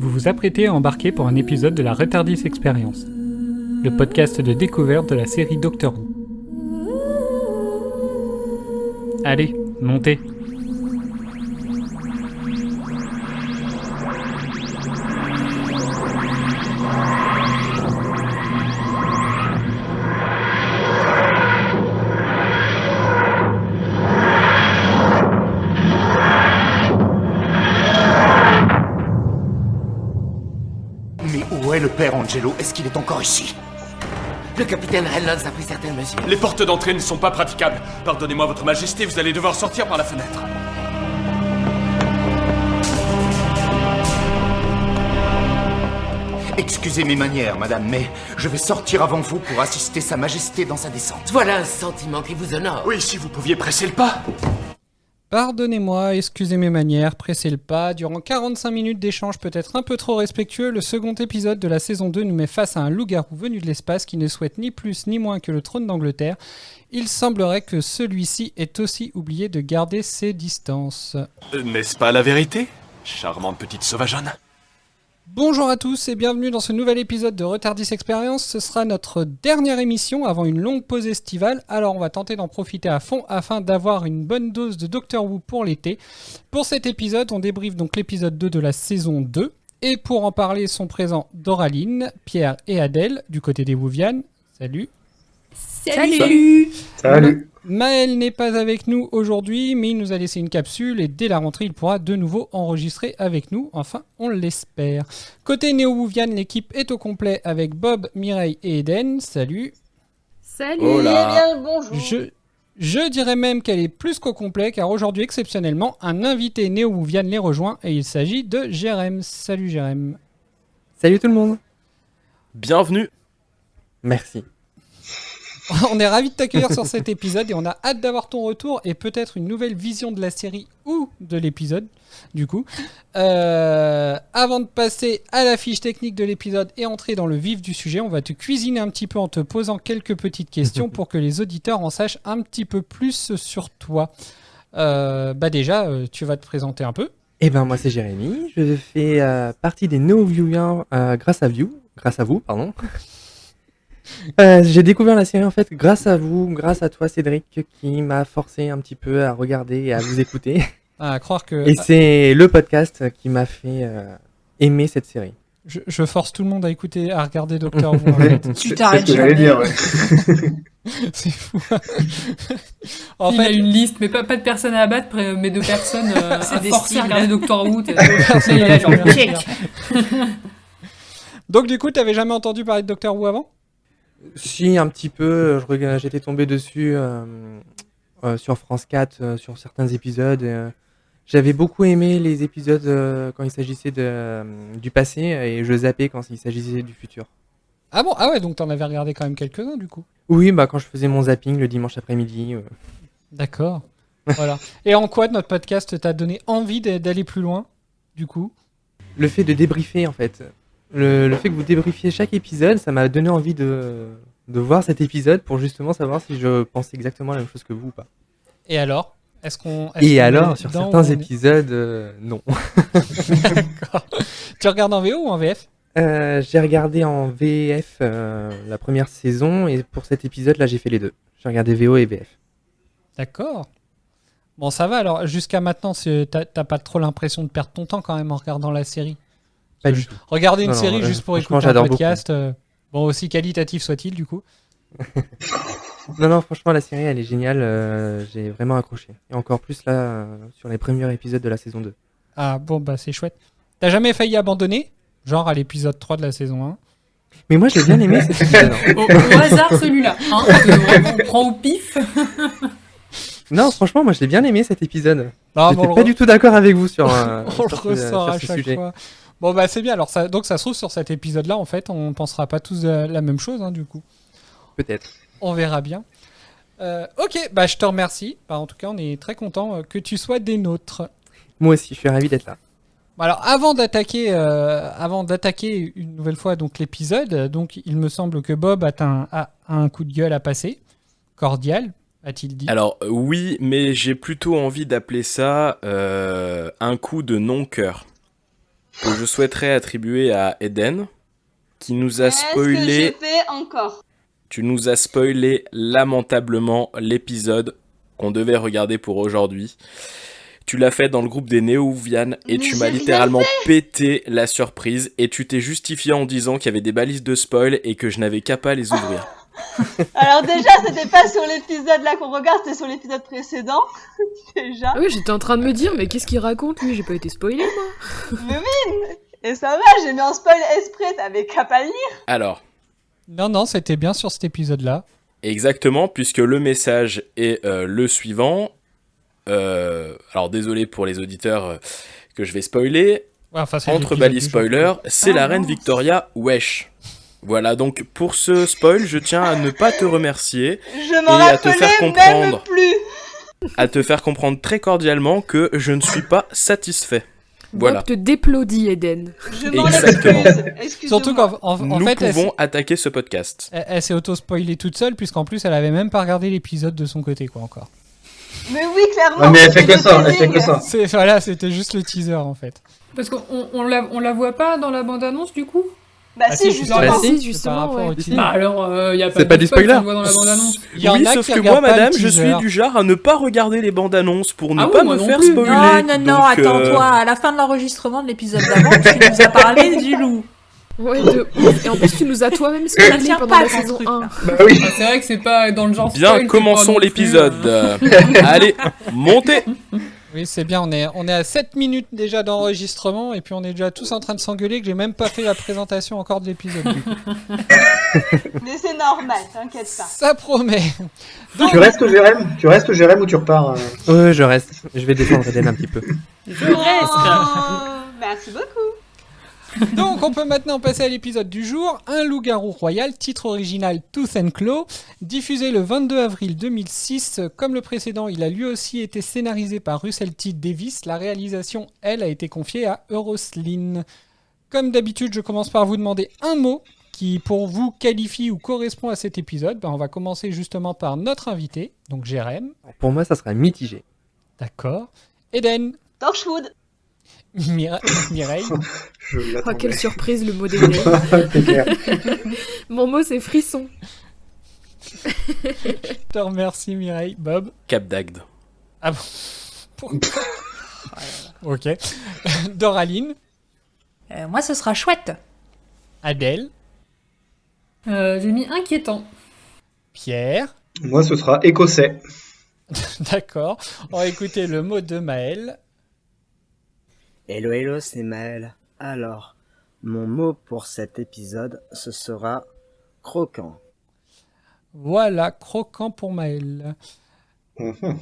Vous vous apprêtez à embarquer pour un épisode de la Retardis Experience, le podcast de découverte de la série Doctor Who. Allez, montez! Où est le père Angelo? Est-ce qu'il est encore ici? Le capitaine Reynolds a pris certaines mesures. Les portes d'entrée ne sont pas praticables. Pardonnez-moi, votre majesté, vous allez devoir sortir par la fenêtre. Excusez mes manières, madame, mais je vais sortir avant vous pour assister sa majesté dans sa descente. Voilà un sentiment qui vous honore. Oui, si vous pouviez presser le pas. Pardonnez-moi, excusez mes manières, pressez le pas. Durant 45 minutes d'échange peut-être un peu trop respectueux, le second épisode de la saison 2 nous met face à un loup-garou venu de l'espace qui ne souhaite ni plus ni moins que le trône d'Angleterre. Il semblerait que celui-ci ait aussi oublié de garder ses distances. N'est-ce pas la vérité, charmante petite sauvageonne? Bonjour à tous et bienvenue dans ce nouvel épisode de Retardis Experience. Ce sera notre dernière émission avant une longue pause estivale, alors on va tenter d'en profiter à fond afin d'avoir une bonne dose de Doctor Who pour l'été. Pour cet épisode, on débriefe donc l'épisode 2 de la saison 2. Et pour en parler sont présents Doraline, Pierre et Adèle du côté des Whovian. Salut. Salut. Maël n'est pas avec nous aujourd'hui, mais il nous a laissé une capsule et dès la rentrée, il pourra de nouveau enregistrer avec nous. Enfin, on l'espère. Côté Néo-Whovian, l'équipe est au complet avec Bob, Mireille et Eden. Salut. Salut. Hola. Eh bien, bonjour. Je dirais même qu'elle est plus qu'au complet, car aujourd'hui, exceptionnellement, un invité Néo-Whovian les rejoint et il s'agit de Jérém. Salut Jérém. Salut tout le monde. Bienvenue. Merci. On est ravis de t'accueillir sur cet épisode et on a hâte d'avoir ton retour et peut-être une nouvelle vision de la série ou de l'épisode, du coup. Avant de passer à la fiche technique de l'épisode et entrer dans le vif du sujet, on va te cuisiner un petit peu en te posant quelques petites questions pour que les auditeurs en sachent un petit peu plus sur toi. Déjà, tu vas te présenter un peu. Eh ben moi c'est Jérémy, je fais partie des Néo-Whovians grâce à vous, pardon. J'ai découvert la série en fait grâce à vous, grâce à toi Cédric qui m'a forcé un petit peu à regarder et à vous écouter. À croire que... Et c'est le podcast qui m'a fait aimer cette série. Je force tout le monde à écouter, à regarder Doctor Who. En fait. Tu t'arrêtes C'est ce que j'allais dire, ouais. C'est fou. Il a une liste, mais pas de personnes à abattre, mais de personnes à forcer à regarder Doctor Who. Check. Donc du coup, t'avais jamais entendu parler de Doctor Who avant ? Si un petit peu, j'étais tombé dessus sur France 4, sur certains épisodes. J'avais beaucoup aimé les épisodes quand il s'agissait du passé et je zappais quand il s'agissait du futur. Ah bon ? Ah ouais, donc t'en avais regardé quand même quelques-uns du coup. Oui, quand je faisais mon zapping le dimanche après-midi. D'accord. Voilà. Et en quoi notre podcast t'a donné envie d'aller plus loin, du coup ? Le fait de débriefer en fait. Le fait que vous débriefiez chaque épisode, ça m'a donné envie de voir cet épisode pour justement savoir si je pensais exactement la même chose que vous ou pas. Et alors ? Sur certains épisodes, non. D'accord. Tu regardes en VO ou en VF ? J'ai regardé en VF la première saison et pour cet épisode-là, j'ai fait les deux. J'ai regardé VO et VF. D'accord. Bon, ça va alors. Jusqu'à maintenant, t'as pas trop l'impression de perdre ton temps quand même en regardant la série ? Pas du tout. Regarder une série juste pour écouter un podcast, bon, aussi qualitatif soit-il du coup. Non, franchement, la série, elle est géniale. J'ai vraiment accroché. Et encore plus là, sur les premiers épisodes de la saison 2. Ah bon, c'est chouette. T'as jamais failli abandonner ? Genre à l'épisode 3 de la saison 1 ? Mais moi, j'ai bien aimé cet épisode. Au hasard, celui-là. On prend au pif. Non, franchement, moi, je l'ai bien aimé cet épisode. Non, J'étais pas du tout d'accord avec vous sur on le ressort à chaque fois. Bon, c'est bien. Alors, donc, ça se trouve, sur cet épisode-là, en fait, on pensera pas tous la même chose, hein, du coup. Peut-être. On verra bien. Ok, je te remercie. En tout cas, on est très content que tu sois des nôtres. Moi aussi, je suis ravi d'être là. Alors, avant d'attaquer une nouvelle fois donc l'épisode, donc il me semble que Bob a un coup de gueule à passer, cordial, a-t-il dit. Alors oui, mais j'ai plutôt envie d'appeler ça un coup de non-cœur. que je souhaiterais attribuer à Eden, qui nous a Est-ce que spoilé... je fais encore? Tu nous as spoilé lamentablement l'épisode qu'on devait regarder pour aujourd'hui. Tu l'as fait dans le groupe des Néo-Ouvianes et Mais tu j'ai m'as rien littéralement pété la surprise et tu t'es justifié en disant qu'il y avait des balises de spoil et que je n'avais qu'à pas les ouvrir. Alors déjà, c'était pas sur l'épisode là qu'on regarde, c'était sur l'épisode précédent. Déjà. Ah oui, j'étais en train de me dire, mais qu'est-ce qu'il raconte lui? J'ai pas été spoilé moi. Mais oui. Et ça va, j'ai mis en spoil exprès, t'avais qu'à pas le lire. Alors, Non, c'était bien sur cet épisode-là. exactement, puisque le message est le suivant. Alors désolé pour les auditeurs que je vais spoiler. Ouais, enfin, c'est Entre l'épisode balises du jour. spoiler, c'est la Ah, reine mince. Victoria, wesh. Voilà, donc pour ce spoil, je tiens à ne pas te remercier, Je m'en Et à te faire rappelais même comprendre. plus. à te faire comprendre très cordialement que je ne suis pas satisfait. Voilà. Bob te déplaudit, Eden. Je m'en Exactement. excuse. Surtout Excusez-moi. qu'en Nous fait, pouvons attaquer ce podcast. elle s'est auto-spoilée toute seule, puisqu'en plus, elle avait même pas regardé l'épisode de son côté, quoi, encore. Mais oui, clairement. Ouais, mais elle fait c'était que le ça, elle fait teasing. que ça. Voilà, c'était juste le teaser, en fait. Parce qu'on la voit pas dans la bande-annonce du coup? Bah Ah si, si, justement. Bah Par si, rapport justement, au ouais. teaser. Bah alors, y a pas C'est pas de du spoil spoiler. qu'on voit dans la bande-annonce. Il y en Oui, a sauf qui que regardent moi, pas le madame, je suis teaser. du genre à ne pas regarder les bandes annonces pour ne Ah oui, pas moi me non faire plus. spoiler. Non, Donc, attends-toi, à la fin de l'enregistrement de l'épisode d'avant, tu nous as parlé du loup. Ouais, de ouf. Et en plus, tu nous as toi-même Ça spoilé tient pendant pas la ton saison truc, 1. là. Bah oui. Ah, c'est vrai que c'est pas dans le genre Bien, spoil, c'est commençons pas non plus, l'épisode. Allez, montez. Oui, c'est bien, on est à 7 minutes déjà d'enregistrement, et puis on est déjà tous en train de s'engueuler que j'ai même pas fait la présentation encore de l'épisode. du coup. Mais c'est normal, t'inquiète pas. Ça promet. Tu restes, Jérém? Tu restes, Jérém, ou tu repars Ouais, je reste. Je vais défendre Eden un petit peu. Je reste. Oh, merci beaucoup. Donc on peut maintenant passer à l'épisode du jour, Un loup-garou royal, titre original Tooth and Claw, diffusé le 22 avril 2006. Comme le précédent, il a lui aussi été scénarisé par Russell T. Davies. La réalisation, elle, a été confiée à Euroslin. Comme d'habitude, je commence par vous demander un mot qui, pour vous, qualifie ou correspond à cet épisode. On va commencer justement par notre invité, donc Jérém. Pour moi, ça sera mitigé. D'accord. Eden. Torchwood. Mireille. Je Oh, l'attendais. quelle surprise, le mot d'Eden. C'est clair. Mon mot, c'est frisson. Je te remercie, Mireille. Bob. Cap d'Agde. Ah bon. Pourquoi Ok. Doraline. Moi, ce sera chouette. Adèle. J'ai mis inquiétant. Pierre. Moi, ce sera écossais. D'accord. On va écouter le mot de Maël. Hello, hello, c'est Maël. Alors, mon mot pour cet épisode, ce sera croquant. Voilà, croquant pour Maël. Mhm.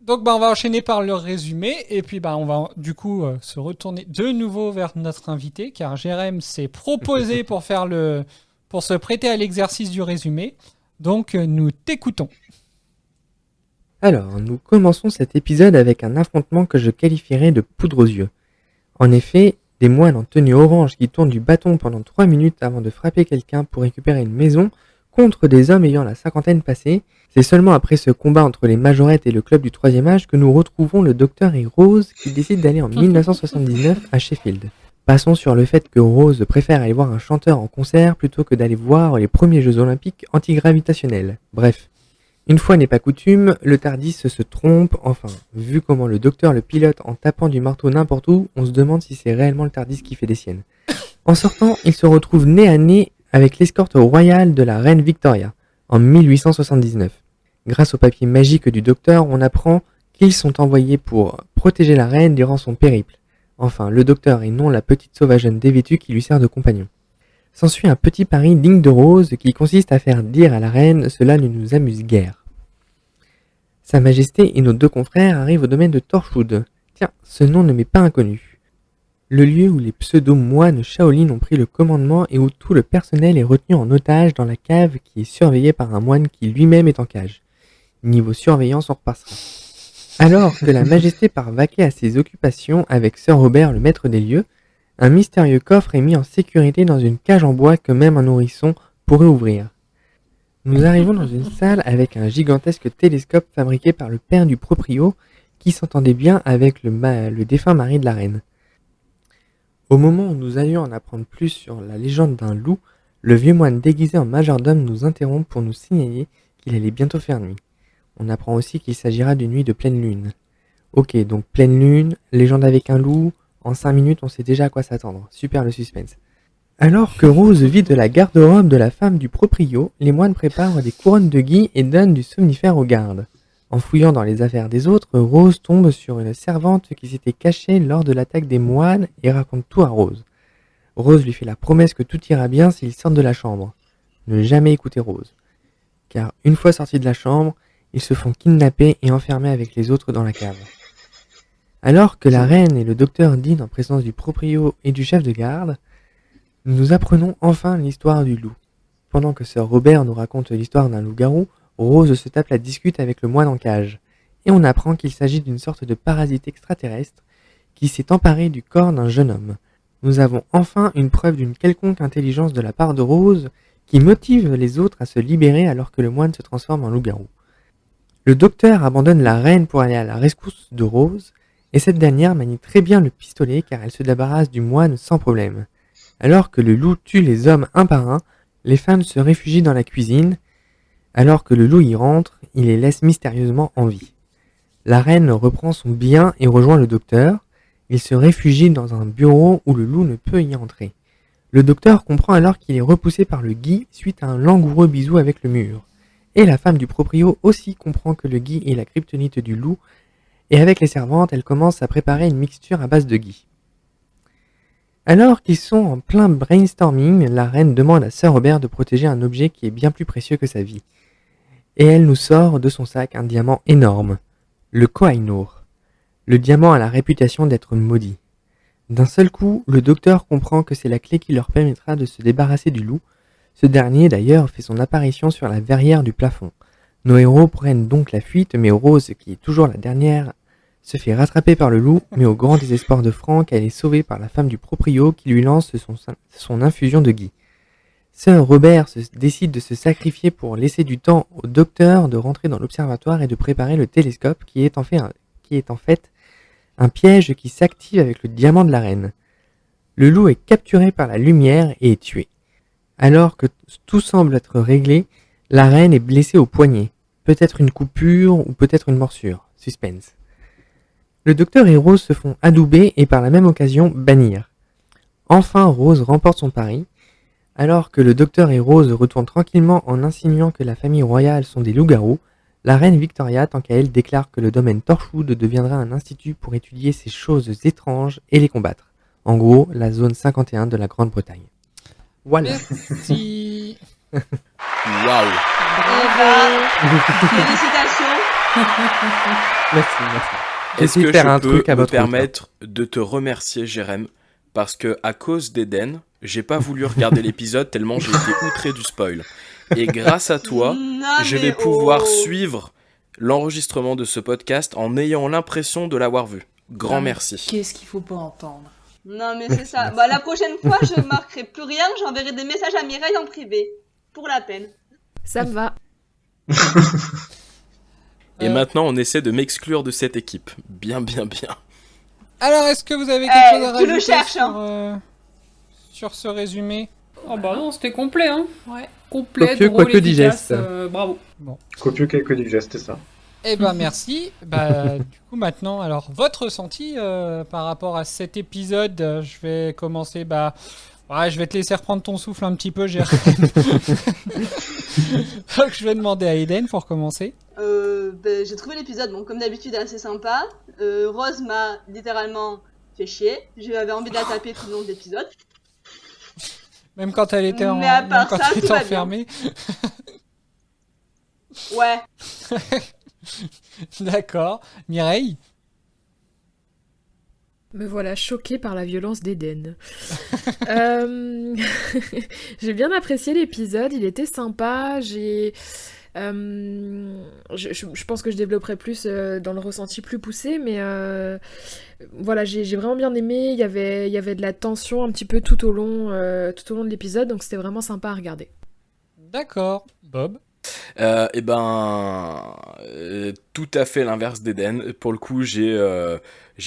Donc on va enchaîner par le résumé et puis on va du coup se retourner de nouveau vers notre invité car Jérém s'est proposé pour se prêter à l'exercice du résumé. Donc nous t'écoutons. Alors, nous commençons cet épisode avec un affrontement que je qualifierais de poudre aux yeux. En effet, des moines en tenue orange qui tournent du bâton pendant 3 minutes avant de frapper quelqu'un pour récupérer une maison contre des hommes ayant la cinquantaine passée. C'est seulement après ce combat entre les majorettes et le club du troisième âge que nous retrouvons le docteur et Rose qui décident d'aller en 1979 à Sheffield. Passons sur le fait que Rose préfère aller voir un chanteur en concert plutôt que d'aller voir les premiers Jeux Olympiques antigravitationnels. Bref. Une fois n'est pas coutume, le TARDIS se trompe, enfin, vu comment le docteur le pilote en tapant du marteau n'importe où, on se demande si c'est réellement le TARDIS qui fait des siennes. En sortant, il se retrouve nez à nez avec l'escorte royale de la reine Victoria, en 1879. Grâce au papier magique du docteur, on apprend qu'ils sont envoyés pour protéger la reine durant son périple. Enfin, le docteur et non la petite sauvageonne dévêtue qui lui sert de compagnon. S'ensuit un petit pari digne de Rose qui consiste à faire dire à la reine « Cela ne nous amuse guère ». Sa Majesté et nos deux confrères arrivent au domaine de Torchwood. Tiens, ce nom ne m'est pas inconnu. Le lieu où les pseudo-moines Shaolin ont pris le commandement et où tout le personnel est retenu en otage dans la cave qui est surveillée par un moine qui lui-même est en cage. Niveau surveillance, on repassera. Alors que la Majesté part vaquer à ses occupations avec Sir Robert, le maître des lieux, un mystérieux coffre est mis en sécurité dans une cage en bois que même un nourrisson pourrait ouvrir. Nous arrivons dans une salle avec un gigantesque télescope fabriqué par le père du proprio qui s'entendait bien avec le défunt mari de la reine. Au moment où nous allions en apprendre plus sur la légende d'un loup, le vieux moine déguisé en majordome nous interrompt pour nous signaler qu'il allait bientôt faire nuit. On apprend aussi qu'il s'agira d'une nuit de pleine lune. Ok, donc pleine lune, légende avec un loup, en 5 minutes on sait déjà à quoi s'attendre. Super le suspense. Alors que Rose vide la garde-robe de la femme du proprio, les moines préparent des couronnes de gui et donnent du somnifère aux gardes. En fouillant dans les affaires des autres, Rose tombe sur une servante qui s'était cachée lors de l'attaque des moines et raconte tout à Rose. Rose lui fait la promesse que tout ira bien s'ils sortent de la chambre. Ne jamais écouter Rose. Car une fois sortis de la chambre, ils se font kidnapper et enfermer avec les autres dans la cave. Alors que la reine et le docteur dînent en présence du proprio et du chef de garde, nous apprenons enfin l'histoire du loup. Pendant que Sir Robert nous raconte l'histoire d'un loup-garou, Rose se tape la discute avec le moine en cage. Et on apprend qu'il s'agit d'une sorte de parasite extraterrestre qui s'est emparé du corps d'un jeune homme. Nous avons enfin une preuve d'une quelconque intelligence de la part de Rose qui motive les autres à se libérer alors que le moine se transforme en loup-garou. Le docteur abandonne la reine pour aller à la rescousse de Rose, et cette dernière manie très bien le pistolet car elle se débarrasse du moine sans problème. Alors que le loup tue les hommes un par un, les femmes se réfugient dans la cuisine. Alors que le loup y rentre, il les laisse mystérieusement en vie. La reine reprend son bien et rejoint le docteur. Il se réfugie dans un bureau où le loup ne peut y entrer. Le docteur comprend alors qu'il est repoussé par le gui suite à un langoureux bisou avec le mur. Et la femme du proprio aussi comprend que le gui est la kryptonite du loup, et avec les servantes, elle commence à préparer une mixture à base de gui. Alors qu'ils sont en plein brainstorming, la reine demande à Sir Robert de protéger un objet qui est bien plus précieux que sa vie. Et elle nous sort de son sac un diamant énorme, le Koh-i-Noor. Le diamant a la réputation d'être maudit. D'un seul coup, le docteur comprend que c'est la clé qui leur permettra de se débarrasser du loup. Ce dernier, d'ailleurs, fait son apparition sur la verrière du plafond. Nos héros prennent donc la fuite, mais Rose, qui est toujours la dernière, se fait rattraper par le loup, mais au grand désespoir de Frank, elle est sauvée par la femme du proprio qui lui lance son infusion de gui. Sir Robert décide de se sacrifier pour laisser du temps au docteur de rentrer dans l'observatoire et de préparer le télescope qui est en fait un piège qui s'active avec le diamant de la reine. Le loup est capturé par la lumière et est tué. Alors que tout semble être réglé, la reine est blessée au poignet. Peut-être une coupure ou peut-être une morsure. Suspense. Le docteur et Rose se font adouber et par la même occasion bannir. Enfin, Rose remporte son pari. Alors que le docteur et Rose retournent tranquillement en insinuant que la famille royale sont des loups-garous, la reine Victoria, tant qu'à elle, déclare que le domaine Torchwood deviendra un institut pour étudier ces choses étranges et les combattre. En gros, la zone 51 de la Grande-Bretagne. Voilà. Merci. Waouh. Félicitations. Merci. Est-ce que faire un je truc peux à me votre permettre de te remercier, Jérém, parce que à cause d'Eden, j'ai pas voulu regarder l'épisode tellement j'ai été outré du spoil. Et grâce à toi, je vais pouvoir suivre l'enregistrement de ce podcast en ayant l'impression de l'avoir vu. Grand merci. Qu'est-ce qu'il faut pas entendre? Non mais c'est ça. Bah la prochaine fois, je marquerai plus rien, j'enverrai des messages à Mireille en privé. Pour la peine. Ça me va. Et maintenant, on essaie de m'exclure de cette équipe. Bien. Alors, est-ce que vous avez quelque chose à tu le rajouter cherches, sur ce résumé? Oh bah non, c'était complet, hein. Ouais. Complet, Copieux, drôle, quoique efficace, digeste. bravo. Bon. Copieux quelques digestes, c'est ça. Eh ben merci. Du coup maintenant, alors votre ressenti par rapport à cet épisode, je vais commencer. Je vais te laisser reprendre ton souffle un petit peu, Jérém. Donc je vais demander à Eden pour commencer. J'ai trouvé l'épisode, bon, comme d'habitude, assez sympa. Rose m'a littéralement fait chier. J'avais envie de la taper tout le long de l'épisode. Même quand elle était, Mais à part ça, tout va enfermée. Ouais. D'accord. Mireille? Me voilà choquée par la violence d'Eden. J'ai bien apprécié l'épisode, il était sympa, je pense que je développerai plus dans le ressenti plus poussé, mais voilà, j'ai vraiment bien aimé, il y avait de la tension un petit peu tout au long de l'épisode, donc c'était vraiment sympa à regarder. D'accord. Bob? Tout à fait l'inverse d'Eden. Pour le coup, j'ai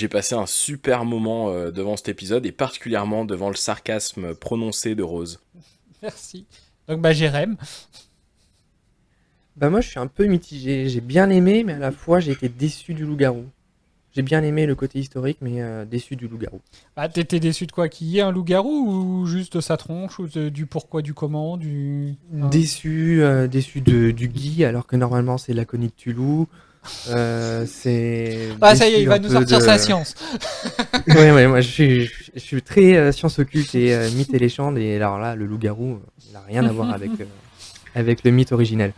passé un super moment devant cet épisode et particulièrement devant le sarcasme prononcé de Rose. Merci. Donc Jérém. Moi je suis un peu mitigé, j'ai bien aimé mais à la fois j'ai été déçu du loup-garou. J'ai bien aimé le côté historique mais déçu du loup-garou. T'étais déçu de quoi? Qu'il y ait un loup-garou ou juste sa tronche ou du pourquoi, du comment, du... Déçu du Guy alors que normalement c'est Laconie de Tulou. C'est... ça y est, il va nous sortir sa science. Ouais, moi je suis très science occulte et mythes et légendes et alors là le loup-garou il n'a rien à voir avec le mythe originel.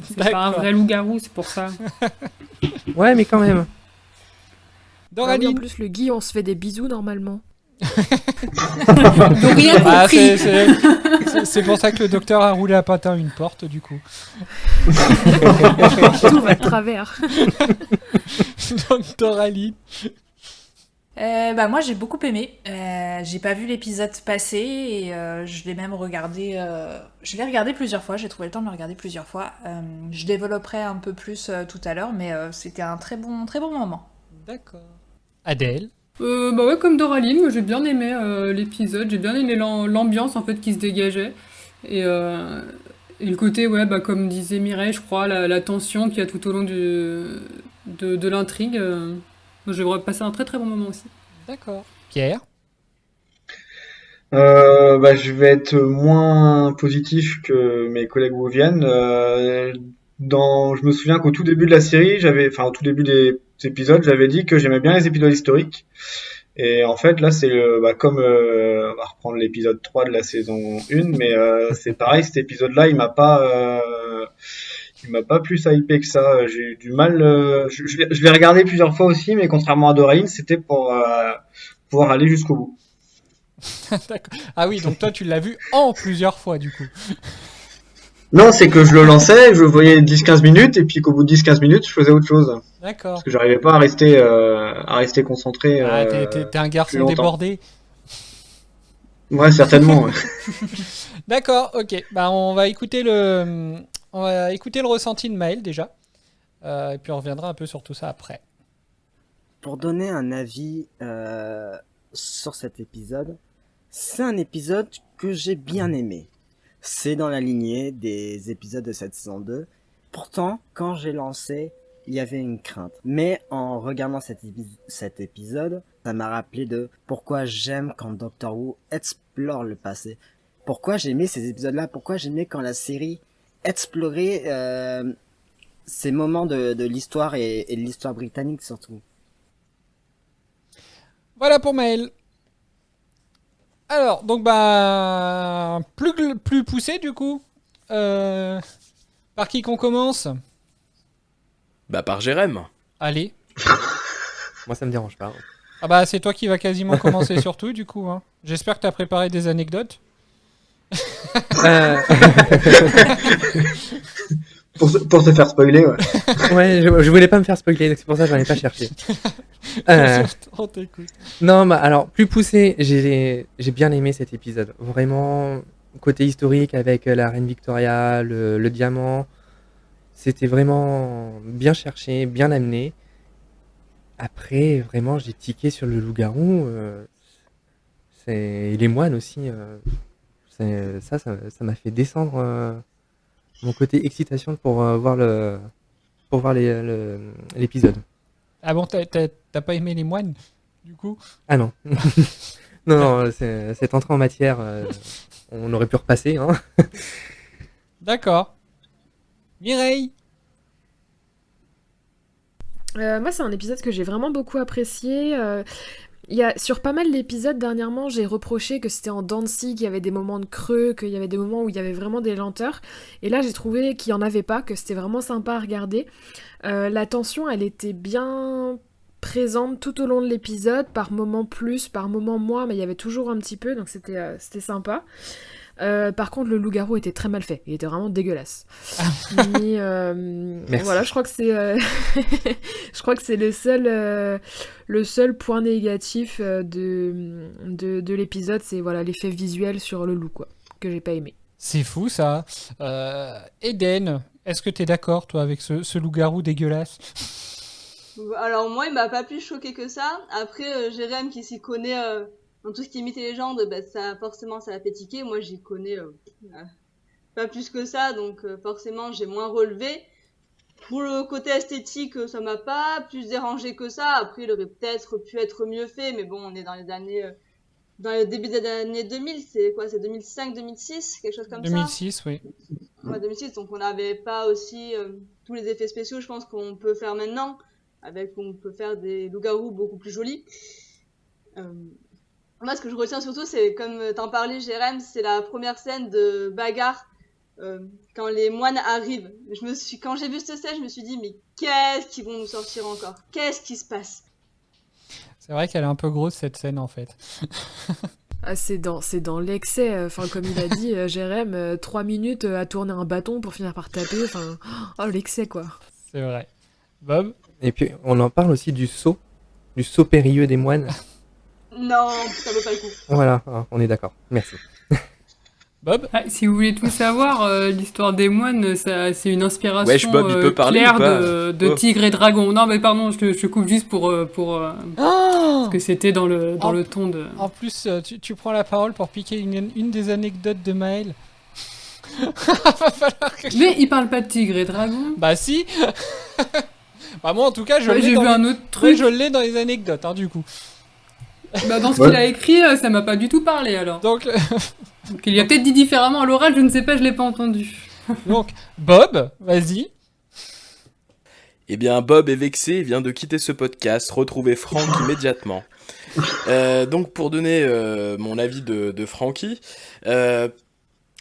C'est pas un vrai loup-garou, c'est pour ça. Ouais, mais quand même. Doraline. En plus, le Guy, on se fait des bisous normalement. Donc rien compris. C'est pour ça que le docteur a roulé à patin une porte, du coup. Tout va de travers. Donc, Doraline. Moi j'ai beaucoup aimé. J'ai pas vu l'épisode passer et je l'ai même regardé. Je l'ai regardé plusieurs fois. J'ai trouvé le temps de le regarder plusieurs fois. Je développerai un peu plus tout à l'heure, mais c'était un très bon moment. D'accord. Adèle. Ouais, comme Doraline, moi j'ai bien aimé l'épisode. J'ai bien aimé l'ambiance en fait qui se dégageait et le côté comme disait Mireille, je crois la tension qu'il y a tout au long de l'intrigue. J'ai passé un très très bon moment aussi. D'accord. Pierre. Je vais être moins positif que mes collègues Wouvienne. Je me souviens qu'au tout début de la série, au tout début des épisodes, j'avais dit que j'aimais bien les épisodes historiques. Et en fait, là, c'est on va reprendre l'épisode 3 de la saison 1, mais c'est pareil, cet épisode-là, il m'a pas plus hypé que ça. J'ai eu du mal. Je l'ai regardé plusieurs fois aussi, mais contrairement à Doraline, c'était pour pouvoir aller jusqu'au bout. D'accord. Ah oui, donc toi, tu l'as vu en plusieurs fois, du coup. Non, c'est que je le lançais, je voyais 10-15 minutes, et puis qu'au bout de 10-15 minutes, je faisais autre chose. D'accord. Parce que j'arrivais pas à rester concentré. T'es un garçon débordé. Ouais, certainement. Ouais. D'accord, ok. On va écouter le ressenti de Maël déjà. Et puis on reviendra un peu sur tout ça après. Pour donner un avis sur cet épisode, c'est un épisode que j'ai bien aimé. C'est dans la lignée des épisodes de cette saison 2. Pourtant, quand j'ai lancé, il y avait une crainte. Mais en regardant cet épisode, ça m'a rappelé de pourquoi j'aime quand Doctor Who explore le passé. Pourquoi j'aimais ces épisodes-là, pourquoi j'aimais quand la série explorait ces moments de l'histoire et de l'histoire britannique surtout. Voilà pour Maël. Alors, donc plus poussé du coup. Par qui qu'on commence? Par Jérém. Allez. Moi ça me dérange pas. C'est toi qui va quasiment commencer surtout du coup. Hein. J'espère que t'as préparé des anecdotes. Pour te faire spoiler, ouais. Ouais, je voulais pas me faire spoiler, donc c'est pour ça que j'en ai pas cherché. On t'écoute. Non, alors, plus poussé, j'ai bien aimé cet épisode. Vraiment, côté historique avec la reine Victoria, le diamant, c'était vraiment bien cherché, bien amené. Après, vraiment, j'ai tiqué sur le loup-garou. Et les moines aussi. Ça m'a fait descendre mon côté excitation pour voir l'épisode. Ah bon, t'as pas aimé les moines, du coup? Ah non. non, cette entrée en matière, on aurait pu repasser. Hein. D'accord. Mireille. Moi, c'est un épisode que j'ai vraiment beaucoup apprécié. Sur pas mal d'épisodes dernièrement, j'ai reproché que c'était en dents de scie, qu'il y avait des moments de creux, qu'il y avait des moments où il y avait vraiment des lenteurs. Et là, j'ai trouvé qu'il n'y en avait pas, que c'était vraiment sympa à regarder. La tension, elle était bien présente tout au long de l'épisode, par moments plus, par moments moins, mais il y avait toujours un petit peu, donc c'était sympa. Par contre, le loup-garou était très mal fait. Il était vraiment dégueulasse. Mais voilà, je crois que c'est le seul point négatif de l'épisode, c'est l'effet visuel sur le loup, quoi, que j'ai pas aimé. C'est fou ça. Eden, est-ce que t'es d'accord toi avec ce loup-garou dégueulasse? Alors moi, il m'a pas plus choqué que ça. Après, Jérém qui s'y connaît dans tout ce qui est mythes et légendes, bah, ça forcément ça l'a fait tiquer. Moi, j'y connais pas plus que ça, donc forcément j'ai moins relevé. Pour le côté esthétique, ça m'a pas plus dérangé que ça. Après, il aurait peut-être pu être mieux fait, mais bon, on est dans les années, dans le début des années 2000, c'est quoi, c'est 2005, 2006, quelque chose comme 2006, oui. ça. Ouais, 2006, donc on n'avait pas aussi tous les effets spéciaux, je pense qu'on peut faire maintenant, on peut faire des loups-garous beaucoup plus jolis. Moi, ce que je retiens surtout, c'est comme t'en parlais, Jérém, c'est la première scène de bagarre. Quand les moines arrivent, quand j'ai vu cette scène, je me suis dit, mais qu'est-ce qu'ils vont nous sortir encore? Qu'est-ce qui se passe? C'est vrai qu'elle est un peu grosse cette scène en fait. Ah, c'est dans l'excès. Enfin, comme il a dit, Jérém, 3 minutes à tourner un bâton pour finir par taper. Enfin, oh, l'excès quoi. C'est vrai. Bob? Et puis, on en parle aussi du saut périlleux des moines. Non, ça vaut pas le coup. Voilà, on est d'accord. Merci. Bob? Si vous voulez tout savoir, l'histoire des moines, c'est une inspiration Wesh, Bob, il peut parler claire ou pas de Tigre et Dragon. Non, mais pardon, je te coupe juste pour parce que c'était dans le ton de... En plus, tu prends la parole pour piquer une des anecdotes de Maël. Va falloir que Mais il parle pas de Tigre et Dragon. Bah si. Bah moi en tout cas, j'ai vu un autre truc. Je l'ai dans les anecdotes, hein, du coup. Bah dans ce qu'il a écrit, ça m'a pas du tout parlé alors. Donc il y a peut-être dit différemment à l'oral, je ne sais pas, je l'ai pas entendu. Donc Bob, vas-y. Eh bien, Bob est vexé, il vient de quitter ce podcast. Retrouvez Franck immédiatement. Donc, pour donner mon avis de Francky, je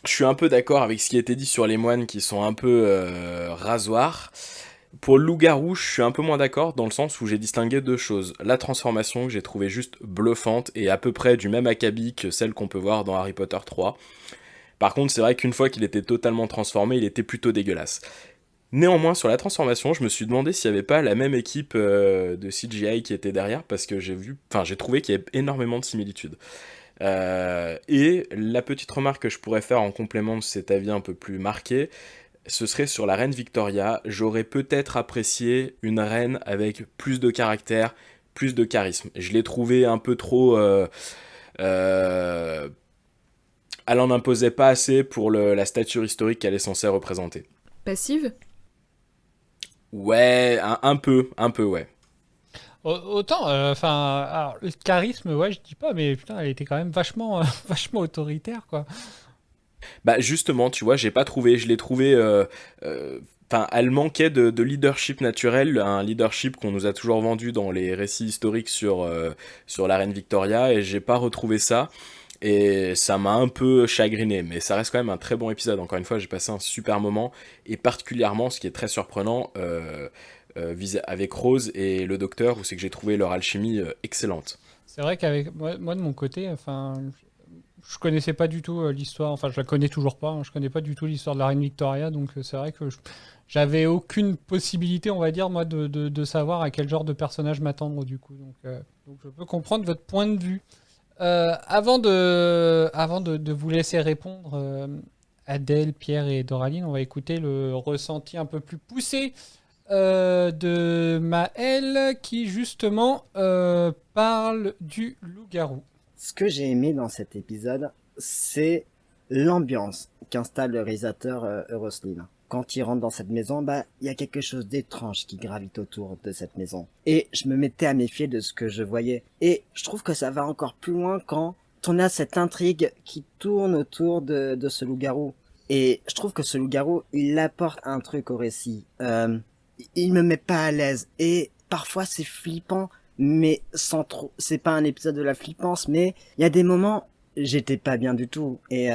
suis un peu d'accord avec ce qui a été dit sur les moines qui sont un peu rasoirs. Pour le loup-garou, je suis un peu moins d'accord dans le sens où j'ai distingué deux choses. La transformation que j'ai trouvée juste bluffante et à peu près du même acabit que celle qu'on peut voir dans Harry Potter 3. Par contre, c'est vrai qu'une fois qu'il était totalement transformé, il était plutôt dégueulasse. Néanmoins, sur la transformation, je me suis demandé s'il n'y avait pas la même équipe de CGI qui était derrière, parce que j'ai trouvé qu'il y avait énormément de similitudes. Et la petite remarque que je pourrais faire en complément de cet avis un peu plus marqué, ce serait sur la reine Victoria. J'aurais peut-être apprécié une reine avec plus de caractère, plus de charisme. Je l'ai trouvée un peu trop... elle en imposait pas assez pour la stature historique qu'elle est censée représenter. Passive? Ouais, un peu, ouais. Autant, alors, le charisme, ouais, je dis pas, mais putain, elle était quand même vachement autoritaire, quoi. Bah justement, tu vois, j'ai pas trouvé, je l'ai trouvé... elle manquait de leadership naturel, un leadership qu'on nous a toujours vendu dans les récits historiques sur la reine Victoria, et j'ai pas retrouvé ça, et ça m'a un peu chagriné, mais ça reste quand même un très bon épisode. Encore une fois, j'ai passé un super moment, et particulièrement, ce qui est très surprenant, avec Rose et le docteur, où c'est que j'ai trouvé leur alchimie excellente. C'est vrai qu'avec moi de mon côté, je connaissais pas du tout l'histoire, enfin je la connais toujours pas, hein, je connais pas du tout l'histoire de la reine Victoria, donc c'est vrai que j'avais aucune possibilité, on va dire, moi, de savoir à quel genre de personnage m'attendre, du coup. Donc je peux comprendre votre point de vue. Avant de vous laisser répondre, Adèle, Pierre et Doraline, on va écouter le ressenti un peu plus poussé de Maël, qui justement parle du loup-garou. Ce que j'ai aimé dans cet épisode, c'est l'ambiance qu'installe le réalisateur Euroslim. Quand il rentre dans cette maison, il y a quelque chose d'étrange qui gravite autour de cette maison. Et je me mettais à méfier de ce que je voyais. Et je trouve que ça va encore plus loin quand on a cette intrigue qui tourne autour de ce loup-garou. Et je trouve que ce loup-garou, il apporte un truc au récit. Il me met pas à l'aise. Et parfois c'est flippant, mais sans trop. C'est pas un épisode de la flippance, mais il y a des moments, j'étais pas bien du tout. Et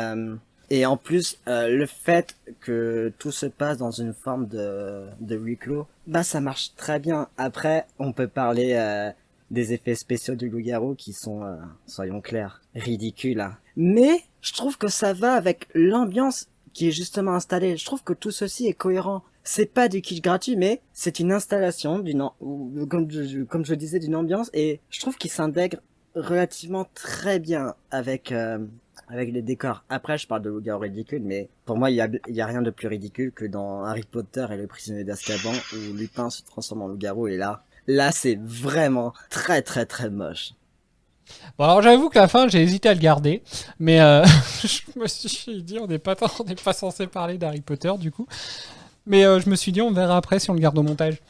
en plus, le fait que tout se passe dans une forme de huis clos, ça marche très bien. Après, on peut parler des effets spéciaux du loup-garou qui sont, soyons clairs, ridicules. Hein. Mais je trouve que ça va avec l'ambiance qui est justement installée. Je trouve que tout ceci est cohérent. C'est pas du kitsch gratuit, mais c'est une installation comme je disais, d'une ambiance, et je trouve qu'il s'intègre relativement très bien avec les décors. Après, je parle de loup-garou ridicule, mais pour moi, il y a rien de plus ridicule que dans Harry Potter et le prisonnier d'Azkaban où Lupin se transforme en loup-garou et là, c'est vraiment très très très moche. Bon, alors j'avoue que la fin, j'ai hésité à le garder, mais je me suis dit, on n'est pas censé parler d'Harry Potter du coup. Mais je me suis dit, on verra après si on le garde au montage.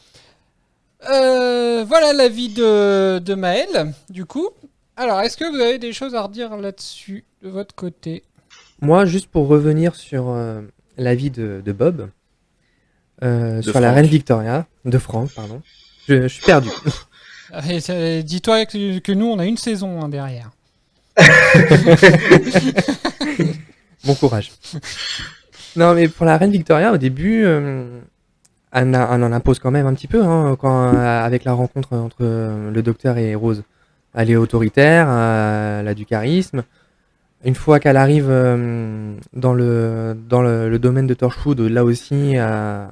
Voilà l'avis de Maël, du coup. Alors, est-ce que vous avez des choses à redire là-dessus, de votre côté ? Moi, juste pour revenir sur l'avis de Bob, sur Franck. la reine Victoria, de Franck, pardon. Je suis perdu. Dis-toi que nous, on a une saison derrière. Bon courage. Non, mais pour la reine Victoria, au début, elle en impose quand même un petit peu, hein, avec la rencontre entre le docteur et Rose. Elle est autoritaire, elle a du charisme. Une fois qu'elle arrive dans le domaine de Torchwood, là aussi, elle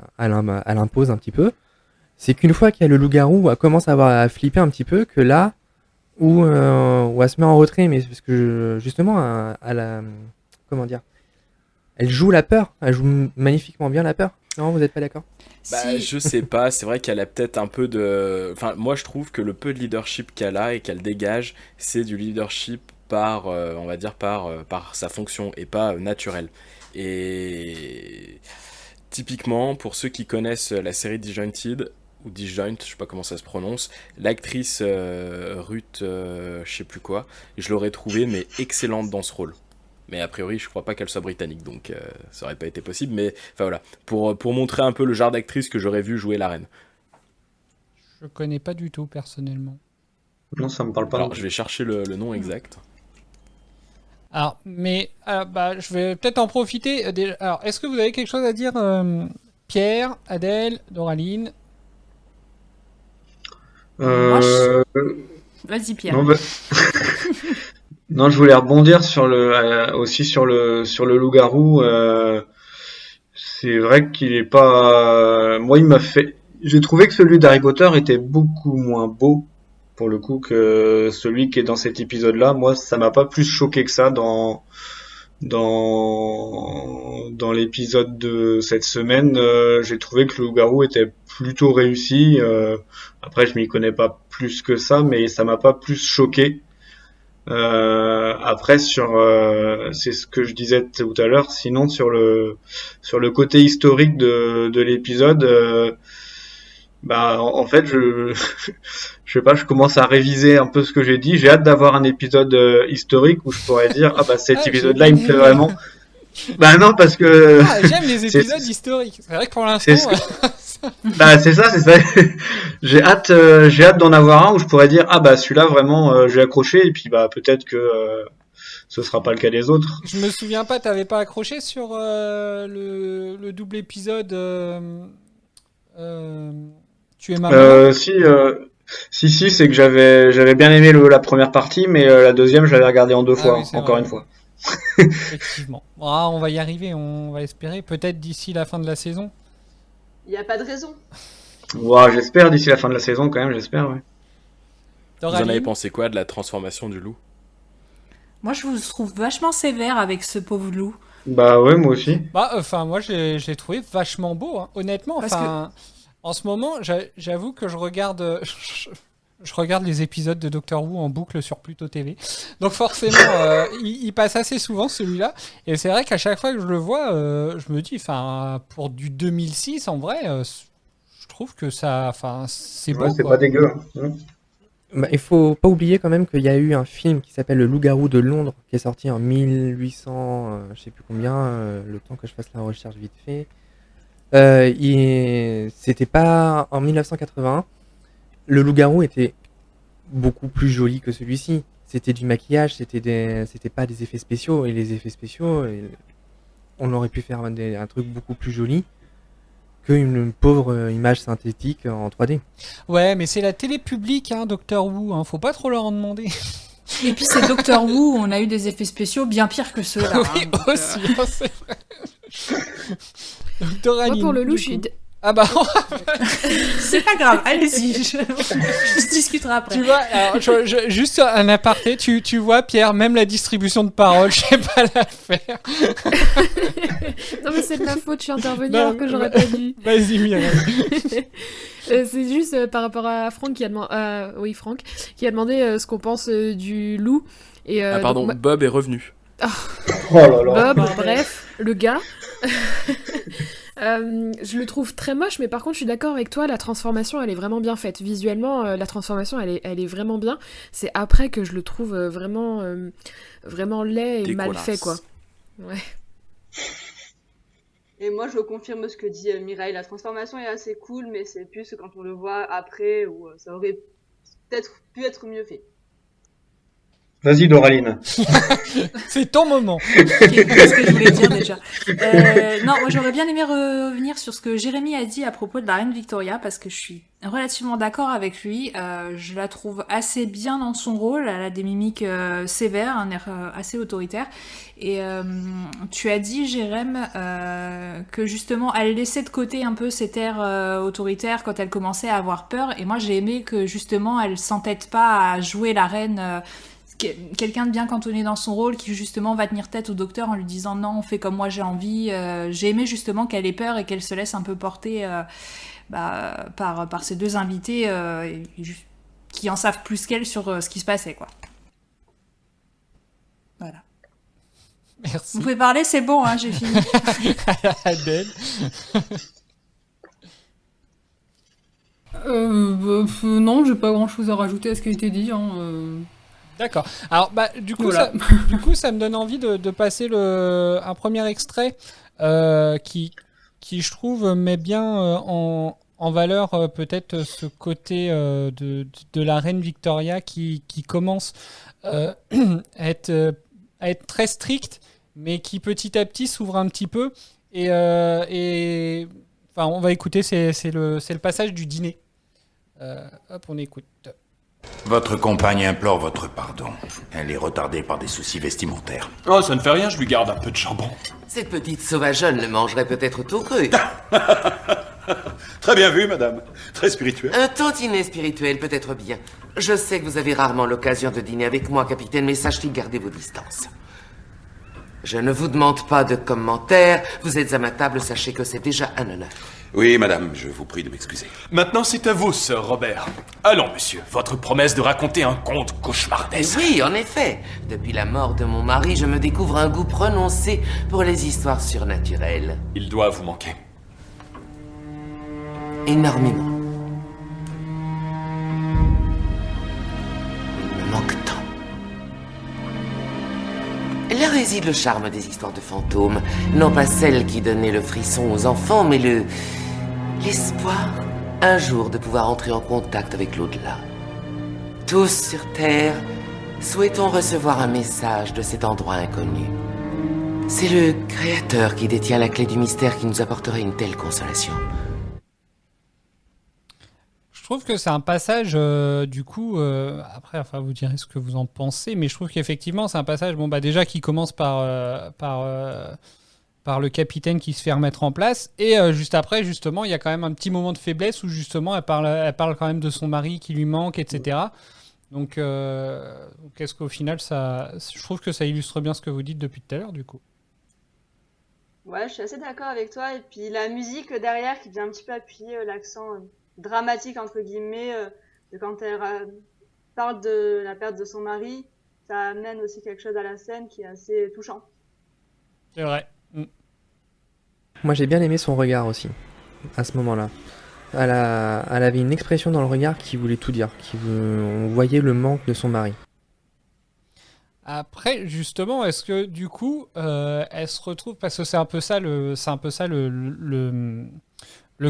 impose un petit peu. C'est qu'une fois qu'il y a le loup-garou, elle commence à flipper un petit peu, que là, où elle se met en retrait, mais parce que justement, comment dire, elle joue la peur, elle joue magnifiquement bien la peur. Non, vous n'êtes pas d'accord ? Bah, je sais pas, c'est vrai qu'elle a peut-être un peu de... Enfin, moi je trouve que le peu de leadership qu'elle a et qu'elle dégage, c'est du leadership par, on va dire, par sa fonction et pas naturel. Et typiquement, pour ceux qui connaissent la série Disjointed, ou Disjoint, je sais pas comment ça se prononce, l'actrice Ruth, je sais plus quoi, je l'aurais trouvée mais excellente dans ce rôle. Mais a priori, je crois pas qu'elle soit britannique, donc ça aurait pas été possible. Mais enfin voilà, pour montrer un peu le genre d'actrice que j'aurais vu jouer la reine. Je connais pas du tout, personnellement. Non, ça me parle pas. Alors, je vais chercher le nom exact. Alors, mais je vais peut-être en profiter. Déjà. Alors, est-ce que vous avez quelque chose à dire, Pierre, Adèle, Doraline ? Vas-y, Pierre. Non, non, je voulais rebondir aussi sur le loup-garou. C'est vrai qu'il est pas. Moi, j'ai trouvé que celui d'Harry Potter était beaucoup moins beau pour le coup que celui qui est dans cet épisode-là. Moi, ça m'a pas plus choqué que ça dans l'épisode de cette semaine. J'ai trouvé que le loup-garou était plutôt réussi. Après, je m'y connais pas plus que ça, mais ça m'a pas plus choqué. Après c'est ce que je disais tout à l'heure, sinon sur le côté historique de l'épisode, en fait je sais pas, je commence à réviser un peu ce que j'ai dit. J'ai hâte d'avoir un épisode historique où je pourrais dire cet épisode là il me plaît vraiment. Bah non, parce que j'aime les épisodes historiques. C'est vrai que pour l'instant c'est ça. J'ai hâte d'en avoir un où je pourrais dire celui-là vraiment j'ai accroché, et puis peut-être que ce sera pas le cas des autres. Je me souviens pas, t'avais pas accroché sur le double épisode Tu es ma maman. Si, c'est que j'avais bien aimé la première partie, mais la deuxième je l'avais regardée en deux fois, oui, encore vrai. une fois. Effectivement. On va y arriver, on va espérer, peut-être d'ici la fin de la saison. Il n'y a pas de raison. Ouais, j'espère d'ici la fin de la saison quand même, j'espère, ouais. Vous en avez pensé quoi de la transformation du loup ? Moi, je vous trouve vachement sévère avec ce pauvre loup. Bah ouais, moi aussi. Moi, je l'ai trouvé vachement beau, hein. Honnêtement. En ce moment, j'avoue que je regarde... Je regarde les épisodes de Doctor Who en boucle sur Pluto TV. Donc forcément, il passe assez souvent celui-là. Et c'est vrai qu'à chaque fois que je le vois, je me dis, pour du 2006, en vrai, je trouve que ça, c'est beau. C'est pas dégueu. Il faut pas oublier quand même qu'il y a eu un film qui s'appelle Le Loup-garou de Londres, qui est sorti en 1800, je sais plus combien, le temps que je fasse la recherche vite fait. C'était pas en 1981. Le loup-garou était beaucoup plus joli que celui-ci. C'était du maquillage, c'était pas des effets spéciaux. Et les effets spéciaux, on aurait pu faire un truc beaucoup plus joli qu'une pauvre image synthétique en 3D. Ouais, mais c'est la télé publique, Doctor Who. Faut pas trop leur en demander. Et puis c'est Doctor Who, on a eu des effets spéciaux bien pires que ceux-là. Oui, aussi, c'est vrai. Moi, pour le loup, Ah bah, C'est pas grave, allez-y, je discuterai après. tu vois, alors, juste un aparté, tu vois, Pierre, même la distribution de paroles, je sais pas la faire. Non, mais c'est de ma faute, je suis intervenue Non, alors que j'aurais pas dû. Vas-y, Mireille. C'est juste par rapport à Franck qui a demandé, Franck, qui a demandé ce qu'on pense du loup. Et, Ah pardon, donc, Bob est revenu. Oh là là. Bob, bref, le gars. Je le trouve très moche, mais par contre, je suis d'accord avec toi, la transformation, elle est vraiment bien faite. Visuellement, la transformation, elle est vraiment bien. C'est après que je le trouve vraiment laid et mal fait, quoi. Ouais. Et moi, je confirme ce que dit Mireille. La transformation est assez cool, mais c'est plus quand on le voit après où ça aurait peut-être pu être mieux fait. Vas-y, Doraline. C'est ton moment. C'est ce que je voulais dire déjà. Non, moi j'aurais bien aimé revenir sur ce que Jérémy a dit à propos de la reine Victoria, parce que je suis relativement d'accord avec lui. Je la trouve assez bien dans son rôle. Elle a des mimiques sévères, un air assez autoritaire. Et tu as dit, Jérém, que justement elle laissait de côté un peu cet air autoritaire quand elle commençait à avoir peur. Et moi j'ai aimé que justement elle s'entête pas à jouer la reine. Quelqu'un de bien cantonné dans son rôle qui justement va tenir tête au docteur en lui disant non, fais comme moi j'ai envie. J'ai aimé justement qu'elle ait peur et qu'elle se laisse un peu porter par ces deux invités qui en savent plus qu'elle sur ce qui se passait, quoi. Voilà. Merci. Vous pouvez parler, c'est bon, hein, j'ai fini. Adèle. Non, j'ai pas grand chose à rajouter à ce qui a été dit. D'accord. Alors, du coup, Voilà. ça me donne envie de passer un premier extrait qui, je trouve, met bien en valeur peut-être ce côté de la reine Victoria qui commence à être très stricte, mais qui petit à petit s'ouvre un petit peu. Et enfin, on va écouter, c'est le passage du dîner. Hop, on écoute. Votre compagne implore votre pardon. Elle est retardée par des soucis vestimentaires. Oh, ça ne fait rien, je lui garde un peu de jambon. Cette petite sauvageonne le mangerait peut-être tout cru. Très bien vu, madame. Très spirituel. Un tantinet spirituel peut-être bien. Je sais que vous avez rarement l'occasion de dîner avec moi, capitaine, mais sachez garder vos distances. Je ne vous demande pas de commentaires. Vous êtes à ma table, sachez que c'est déjà un honneur. Oui, madame, je vous prie de m'excuser. Maintenant, c'est à vous, Sir Robert. Allons, monsieur, votre promesse de raconter un conte cauchemardesque. Oui, en effet. Depuis la mort de mon mari, je me découvre un goût prononcé pour les histoires surnaturelles. Il doit vous manquer. Énormément. Il me manque tant. Là réside le charme des histoires de fantômes. Non pas celles qui donnaient le frisson aux enfants, mais l'espoir, un jour, de pouvoir entrer en contact avec l'au-delà. Tous sur Terre, souhaitons recevoir un message de cet endroit inconnu. C'est le Créateur qui détient la clé du mystère qui nous apporterait une telle consolation. Je trouve que c'est un passage, du coup, après, enfin, vous direz ce que vous en pensez, mais je trouve qu'effectivement, c'est un passage, déjà qui commence par le capitaine qui se fait remettre en place, et juste après, justement, il y a quand même un petit moment de faiblesse où, justement, elle parle quand même de son mari qui lui manque, etc. Donc, est-ce qu'au final, je trouve que ça illustre bien ce que vous dites depuis tout à l'heure, du coup. Ouais, je suis assez d'accord avec toi. Et puis la musique derrière qui vient un petit peu appuyer l'accent dramatique, entre guillemets, de quand elle parle de la perte de son mari, ça amène aussi quelque chose à la scène qui est assez touchant. C'est vrai. Moi j'ai bien aimé son regard aussi, à ce moment-là. Elle avait une expression dans le regard qui voulait tout dire, on voyait le manque de son mari. Après, justement, est-ce que du coup, elle se retrouve, parce que c'est un peu ça le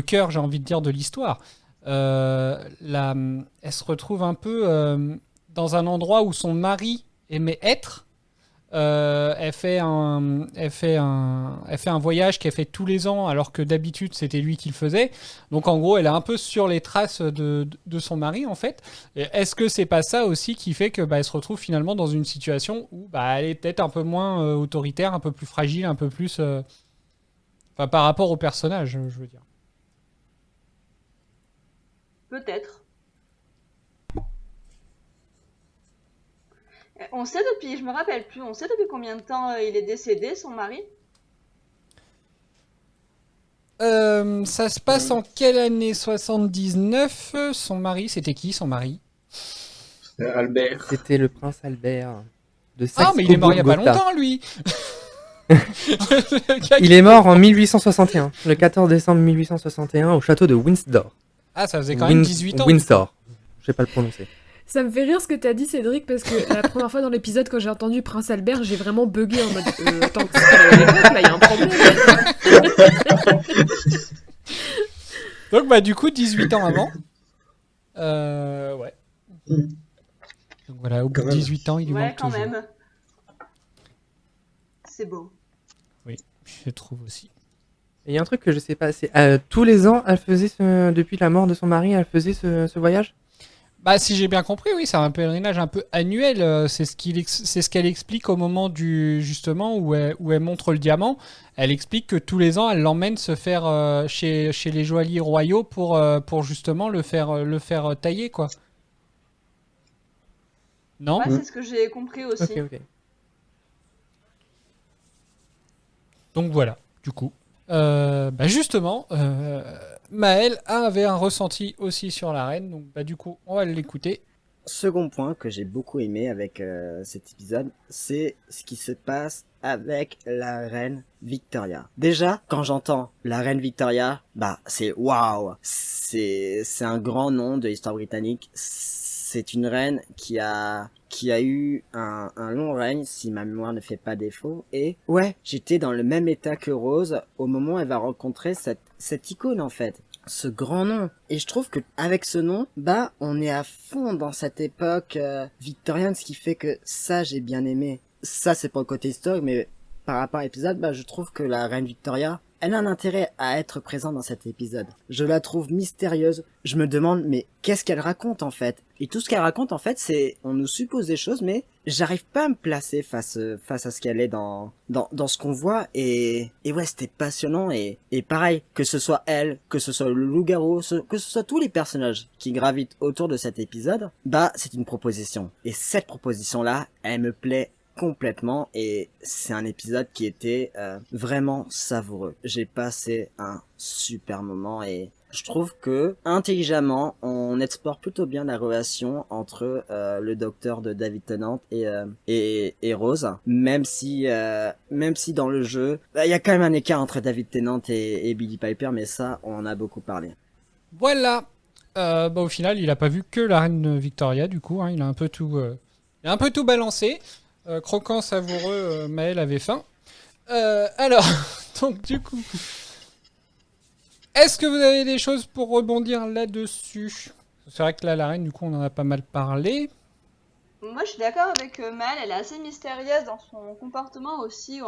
cœur, j'ai envie de dire, de l'histoire. Elle se retrouve un peu dans un endroit où son mari aimait être. Elle fait un voyage qu'elle fait tous les ans, alors que d'habitude c'était lui qui le faisait. Donc en gros, elle est un peu sur les traces de son mari, en fait. Et est-ce que c'est pas ça aussi qui fait que elle se retrouve finalement dans une situation où elle est peut-être un peu moins autoritaire, un peu plus fragile, un peu plus par rapport au personnage, je veux dire. Peut-être. On sait depuis, je me rappelle plus, on sait depuis combien de temps il est décédé, son mari? Ça se passe en quelle année? 79. Son mari, c'était qui son mari? Albert. C'était le prince Albert de Ah, mais il est mort il y a pas Saxe-Cobourg-Gotha. longtemps, lui. Il est mort en 1861, le 14 décembre 1861, au château de Windsor. Ah, ça faisait quand même 18 ans. Windsor. Je sais pas le prononcer. Ça me fait rire ce que t'as dit, Cédric, parce que la première fois dans l'épisode, quand j'ai entendu Prince Albert, j'ai vraiment bugué en mode attends, c'est à l'époque, là, il y a un problème. Donc, bah, du coup, 18 ans avant. Ouais. Donc voilà, au bout de 18 ans, il lui Ouais, manque quand toujours. même. C'est beau. Oui, je trouve aussi. Et il y a un truc que je sais pas, c'est tous les ans, elle faisait depuis la mort de son mari, elle faisait ce voyage. Bah, si j'ai bien compris, oui, c'est un pèlerinage un peu annuel. C'est ce qu'elle explique au moment justement où elle montre le diamant. Elle explique que tous les ans, elle l'emmène se faire chez les joailliers royaux pour justement le faire tailler, quoi. Non? Ouais, c'est ce que j'ai compris aussi. Ok. Donc voilà, du coup. Bah justement, Maël avait un ressenti aussi sur la reine, donc bah du coup, on va l'écouter. Second point que j'ai beaucoup aimé avec cet épisode, c'est ce qui se passe avec la reine Victoria. Déjà, quand j'entends la reine Victoria, bah c'est waouh, c'est un grand nom de l'histoire britannique. C'est une reine qui a eu un long règne, si ma mémoire ne fait pas défaut. Et ouais, j'étais dans le même état que Rose au moment où elle va rencontrer cette icône en fait. Ce grand nom. Et je trouve que avec ce nom, bah on est à fond dans cette époque victorienne, ce qui fait que ça j'ai bien aimé. Ça c'est pour le côté historique, mais par rapport à l'épisode, bah je trouve que la reine Victoria, elle a un intérêt à être présente dans cet épisode. Je la trouve mystérieuse. Je me demande, mais qu'est-ce qu'elle raconte en fait? Et tout ce qu'elle raconte en fait, c'est, on nous suppose des choses, mais j'arrive pas à me placer face à ce qu'elle est dans ce qu'on voit. Et ouais, c'était passionnant. Et pareil, que ce soit elle, que ce soit le loup-garou, que ce soit tous les personnages qui gravitent autour de cet épisode, bah c'est une proposition. Et cette proposition-là, elle me plaît complètement, et c'est un épisode qui était vraiment savoureux. J'ai passé un super moment, et je trouve que intelligemment on explore plutôt bien la relation entre le docteur de David Tennant et Rose, même si dans le jeu il y a quand même un écart entre David Tennant et Billie Piper, mais ça on en a beaucoup parlé. Voilà. Bah au final, il a pas vu que la reine Victoria, du coup, hein, il a un peu tout balancé. Croquant, savoureux, Maël avait faim. Alors, donc du coup, est-ce que vous avez des choses pour rebondir là-dessus? C'est vrai que là, la reine, du coup, on en a pas mal parlé. Moi, je suis d'accord avec Maëlle, elle est assez mystérieuse dans son comportement aussi.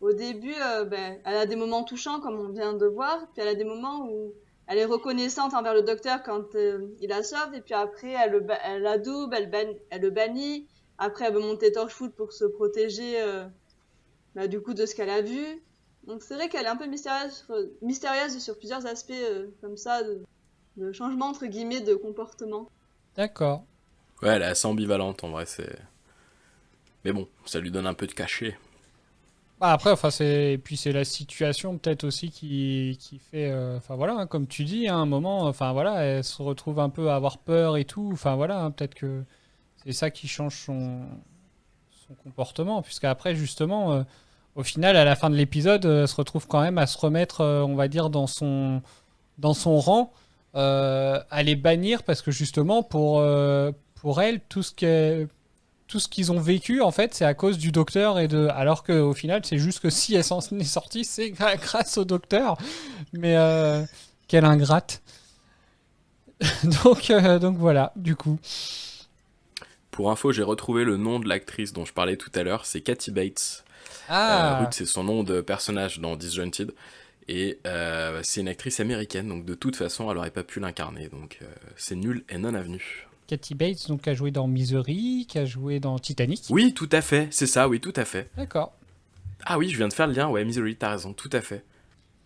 Au début, elle a des moments touchants, comme on vient de voir, puis elle a des moments où elle est reconnaissante envers le docteur quand il la sauve, et puis après, elle l'adoube, elle le bannit. Après, elle veut monter Torchwood pour se protéger du coup de ce qu'elle a vu. Donc c'est vrai qu'elle est un peu mystérieuse sur plusieurs aspects comme ça, de changement entre guillemets de comportement. D'accord. Ouais, elle est assez ambivalente en vrai, c'est... Mais bon, ça lui donne un peu de cachet. Bah après, c'est la situation peut-être aussi qui fait... Enfin voilà, hein, comme tu dis, à un moment, enfin voilà, elle se retrouve un peu à avoir peur et tout. Enfin voilà, hein, peut-être que c'est ça qui change son comportement, puisqu'après justement, au final, à la fin de l'épisode, elle se retrouve quand même à se remettre, on va dire, dans son rang, à les bannir, parce que justement, pour elle, tout ce qu'ils ont vécu, en fait, c'est à cause du docteur, alors qu'au final, c'est juste que si elle s'en est sortie, c'est grâce au docteur. Mais quelle ingrate. Donc voilà, du coup. Pour info, j'ai retrouvé le nom de l'actrice dont je parlais tout à l'heure, c'est Kathy Bates. Ruth, c'est son nom de personnage dans Disjointed. Et c'est une actrice américaine, donc de toute façon, elle n'aurait pas pu l'incarner. Donc c'est nul et non avenu. Kathy Bates, donc, qui a joué dans Misery, qui a joué dans Titanic. Oui, tout à fait, c'est ça, oui, tout à fait. D'accord. Ah oui, je viens de faire le lien, ouais, Misery, t'as raison, tout à fait.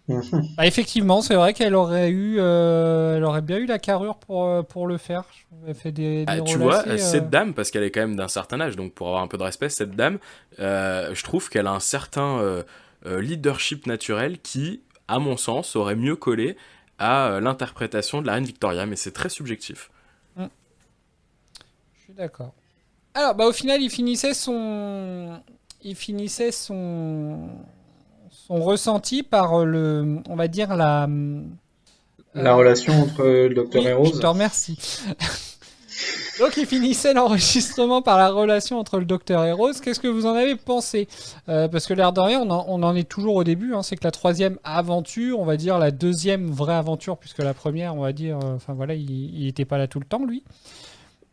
Bah, effectivement, c'est vrai qu'elle aurait elle aurait bien eu la carrure pour le faire. Elle fait des Tu rôles vois, assez, cette dame, parce qu'elle est quand même d'un certain âge, donc pour avoir un peu de respect, cette dame, je trouve qu'elle a un certain leadership naturel qui, à mon sens, aurait mieux collé à l'interprétation de la reine Victoria, mais c'est très subjectif. Je suis d'accord. Alors, bah, au final, il finissait son ressenti par on va dire La relation entre le docteur et Rose. Je te remercie. Donc, il finissait l'enregistrement par la relation entre le docteur et Rose. Qu'est-ce que vous en avez pensé ? Parce que l'air de rien, on en est toujours au début. Hein. C'est que la troisième aventure, on va dire la deuxième vraie aventure, puisque la première, on va dire, il était pas là tout le temps, lui.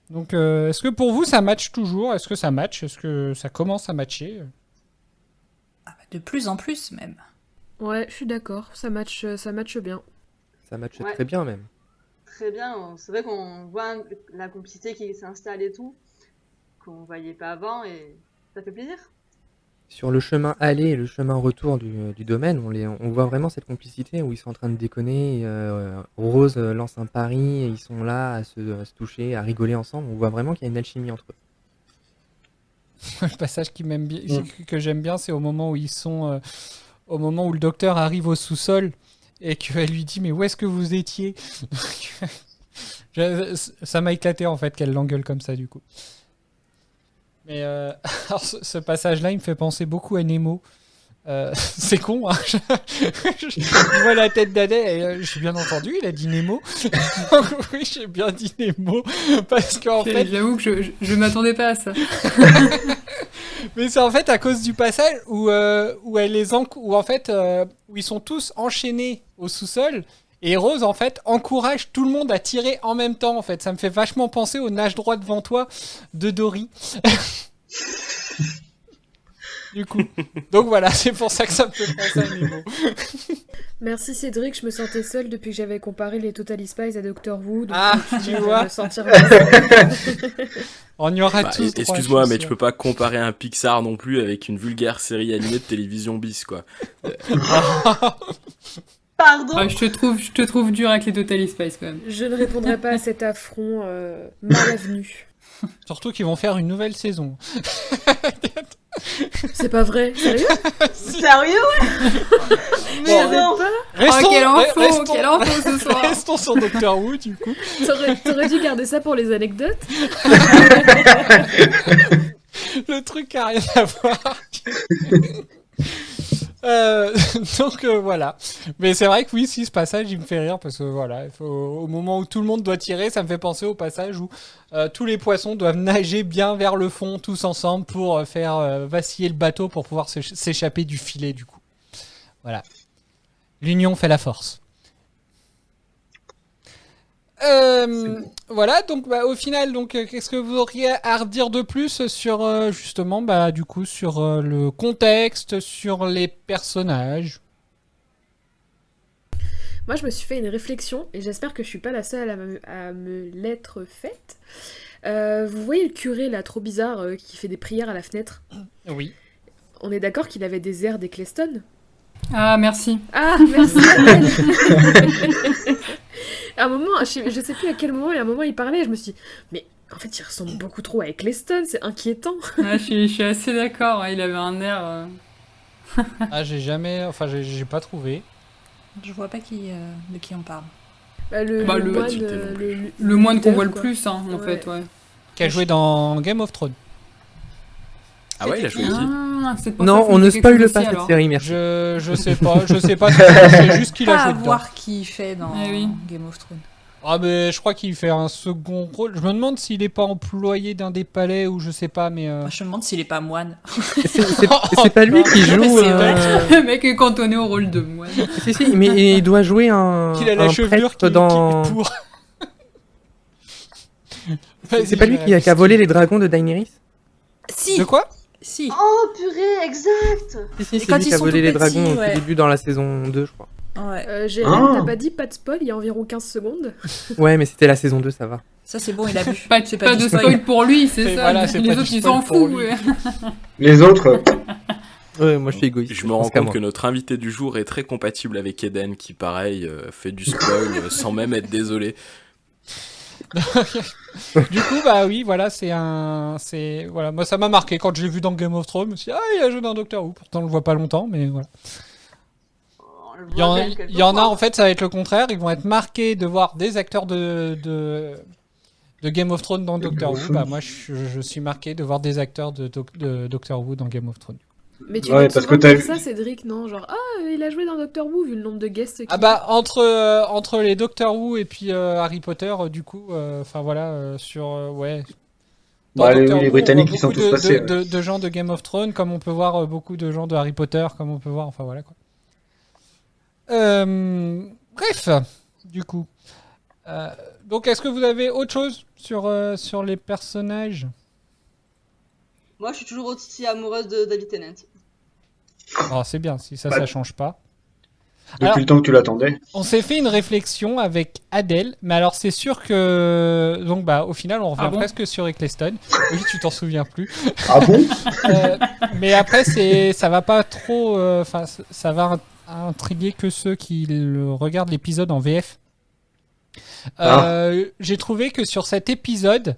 Donc, est-ce que pour vous, ça match toujours ? Est-ce que ça match ? Est-ce que ça commence à matcher ? De plus en plus, même. Ouais, je suis d'accord, ça match bien. Ça match Ouais. très bien, même. Très bien, c'est vrai qu'on voit la complicité qui s'installe et tout, qu'on voyait pas avant, et ça fait plaisir. Sur le chemin aller et le chemin retour du domaine, on voit vraiment cette complicité où ils sont en train de déconner. Rose lance un pari et ils sont là à se toucher, à rigoler ensemble. On voit vraiment qu'il y a une alchimie entre eux. Le passage que j'aime bien, c'est au moment où au moment où le docteur arrive au sous-sol et qu'elle lui dit mais où est-ce que vous étiez ? Ça m'a éclaté en fait qu'elle l'engueule comme ça du coup. Mais alors, ce passage-là, il me fait penser beaucoup à Nemo. C'est con, hein. Je vois la tête d'Adèle et j'ai bien entendu, il a dit Nemo. Oui, j'ai bien dit Nemo parce qu'en fait, J'avoue que je m'attendais pas à ça. mais c'est en fait à cause du passage où ils sont tous enchaînés au sous-sol et Rose en fait encourage tout le monde à tirer en même temps en fait. Ça me fait vachement penser au nage droit devant toi de Dory. Du coup. Donc voilà, c'est pour ça que ça me fait penser à Nemo. Merci Cédric, je me sentais seule depuis que j'avais comparé les Totally Spies à Doctor Who. Donc Tu vois. me sentir mal. On y aura tous droit, Excuse-moi, je suis mais sûr. tu peux pas comparer un Pixar non plus avec une vulgaire série animée de télévision bis, quoi. Pardon. Je te trouve dur avec les Totally Spies quand même. Je ne répondrai pas à cet affront mal avenu. Surtout qu'ils vont faire une nouvelle saison. C'est pas vrai, sérieux ? Sérieux, ouais. Mais non. Quelle info ce soir. Restons sur Doctor Who, du coup. T'aurais dû garder ça pour les anecdotes. Le truc a rien à voir. Donc voilà. Mais c'est vrai que oui, si ce passage il me fait rire parce que voilà, au moment où tout le monde doit tirer, ça me fait penser au passage où tous les poissons doivent nager bien vers le fond tous ensemble pour faire vaciller le bateau pour pouvoir s'échapper du filet du coup. Voilà. L'union fait la force. Voilà, donc au final, qu'est-ce que vous auriez à redire de plus sur justement, du coup, sur le contexte, sur les personnages ? Moi, je me suis fait une réflexion et j'espère que je suis pas la seule à me l'être faite. Vous voyez le curé là, trop bizarre, qui fait des prières à la fenêtre ? Oui. On est d'accord qu'il avait des airs d'Eccleston ? Ah, merci. Ah, merci. À un moment, je sais plus à quel moment, et à un moment il parlait, et je me suis dit, mais en fait il ressemble beaucoup trop à Eccleston, c'est inquiétant. Je suis assez d'accord, hein, il avait un air... j'ai pas trouvé. Je vois pas de qui on parle. Le moine qu'on voit le plus, hein, en fait, ouais. Qui a joué dans Game of Thrones. Ah ouais, il a joué qui ? Non, on ne spoile pas cette série, merci. Je sais pas, c'est juste qu'il a Pas joué à dedans. voir qui il fait dans Game of Thrones. Ah mais je crois qu'il fait un second rôle. Je me demande s'il est pas employé d'un des palais ou je sais pas, mais... Je me demande s'il est pas moine. C'est pas lui qui joue... Le mec est cantonné au rôle de moine. Si, mais il doit jouer un qu'il a la chevelure prêtre dans... pour... C'est pas lui qui a volé les dragons de Daenerys ? Si. De quoi ? Si. Oh purée, exact. Si, c'est lui qui a volé les dragons au début dans la saison 2, je crois. Ouais. Jérém, t'as pas dit pas de spoil il y a environ 15 secondes ? Ouais, mais c'était la saison 2, ça va. Ça c'est bon, il a vu. Pas de spoil pour lui, c'est ça. Voilà, c'est les pas autres du ils spoil s'en pour foutent. lui. Ouais. Les autres, Ouais, moi je suis égoïste. Je me rends compte que notre invité du jour est très compatible avec Eden, qui pareil fait du spoil sans même être désolé. Du coup, bah oui, voilà, voilà, moi ça m'a marqué quand je l'ai vu dans Game of Thrones. Je me suis dit, ah, il a joué dans Doctor Who. Pourtant, on le voit pas longtemps, mais voilà. Il y en a, en fait, ça va être le contraire. Ils vont être marqués de voir des acteurs de Game of Thrones dans Doctor Who. Bah, moi, je suis marqué de voir des acteurs de Doctor Who dans Game of Thrones. Mais tu vas souvent dire ça, Cédric, non? Genre, il a joué dans Doctor Who, vu le nombre de guests qu'il Ah bah, entre les Doctor Who et puis Harry Potter, du coup, enfin voilà, ouais... les Britanniques qui sont tous passés. De gens de Game of Thrones, comme on peut voir beaucoup de gens de Harry Potter, comme on peut voir, enfin voilà quoi. Bref, du coup. Donc, est-ce que vous avez autre chose sur les personnages? Moi, je suis toujours aussi amoureuse de David Tennant. Oh, c'est bien, si ça change pas. Depuis le temps que tu l'attendais. On s'est fait une réflexion avec Adèle, mais alors c'est sûr que... Donc, bah, au final, on revient presque sur Eccleston. Oui, tu t'en souviens plus. Ah bon? Mais après, ça va pas trop... Enfin, ça va intriguer que ceux qui regardent l'épisode en VF. J'ai trouvé que sur cet épisode,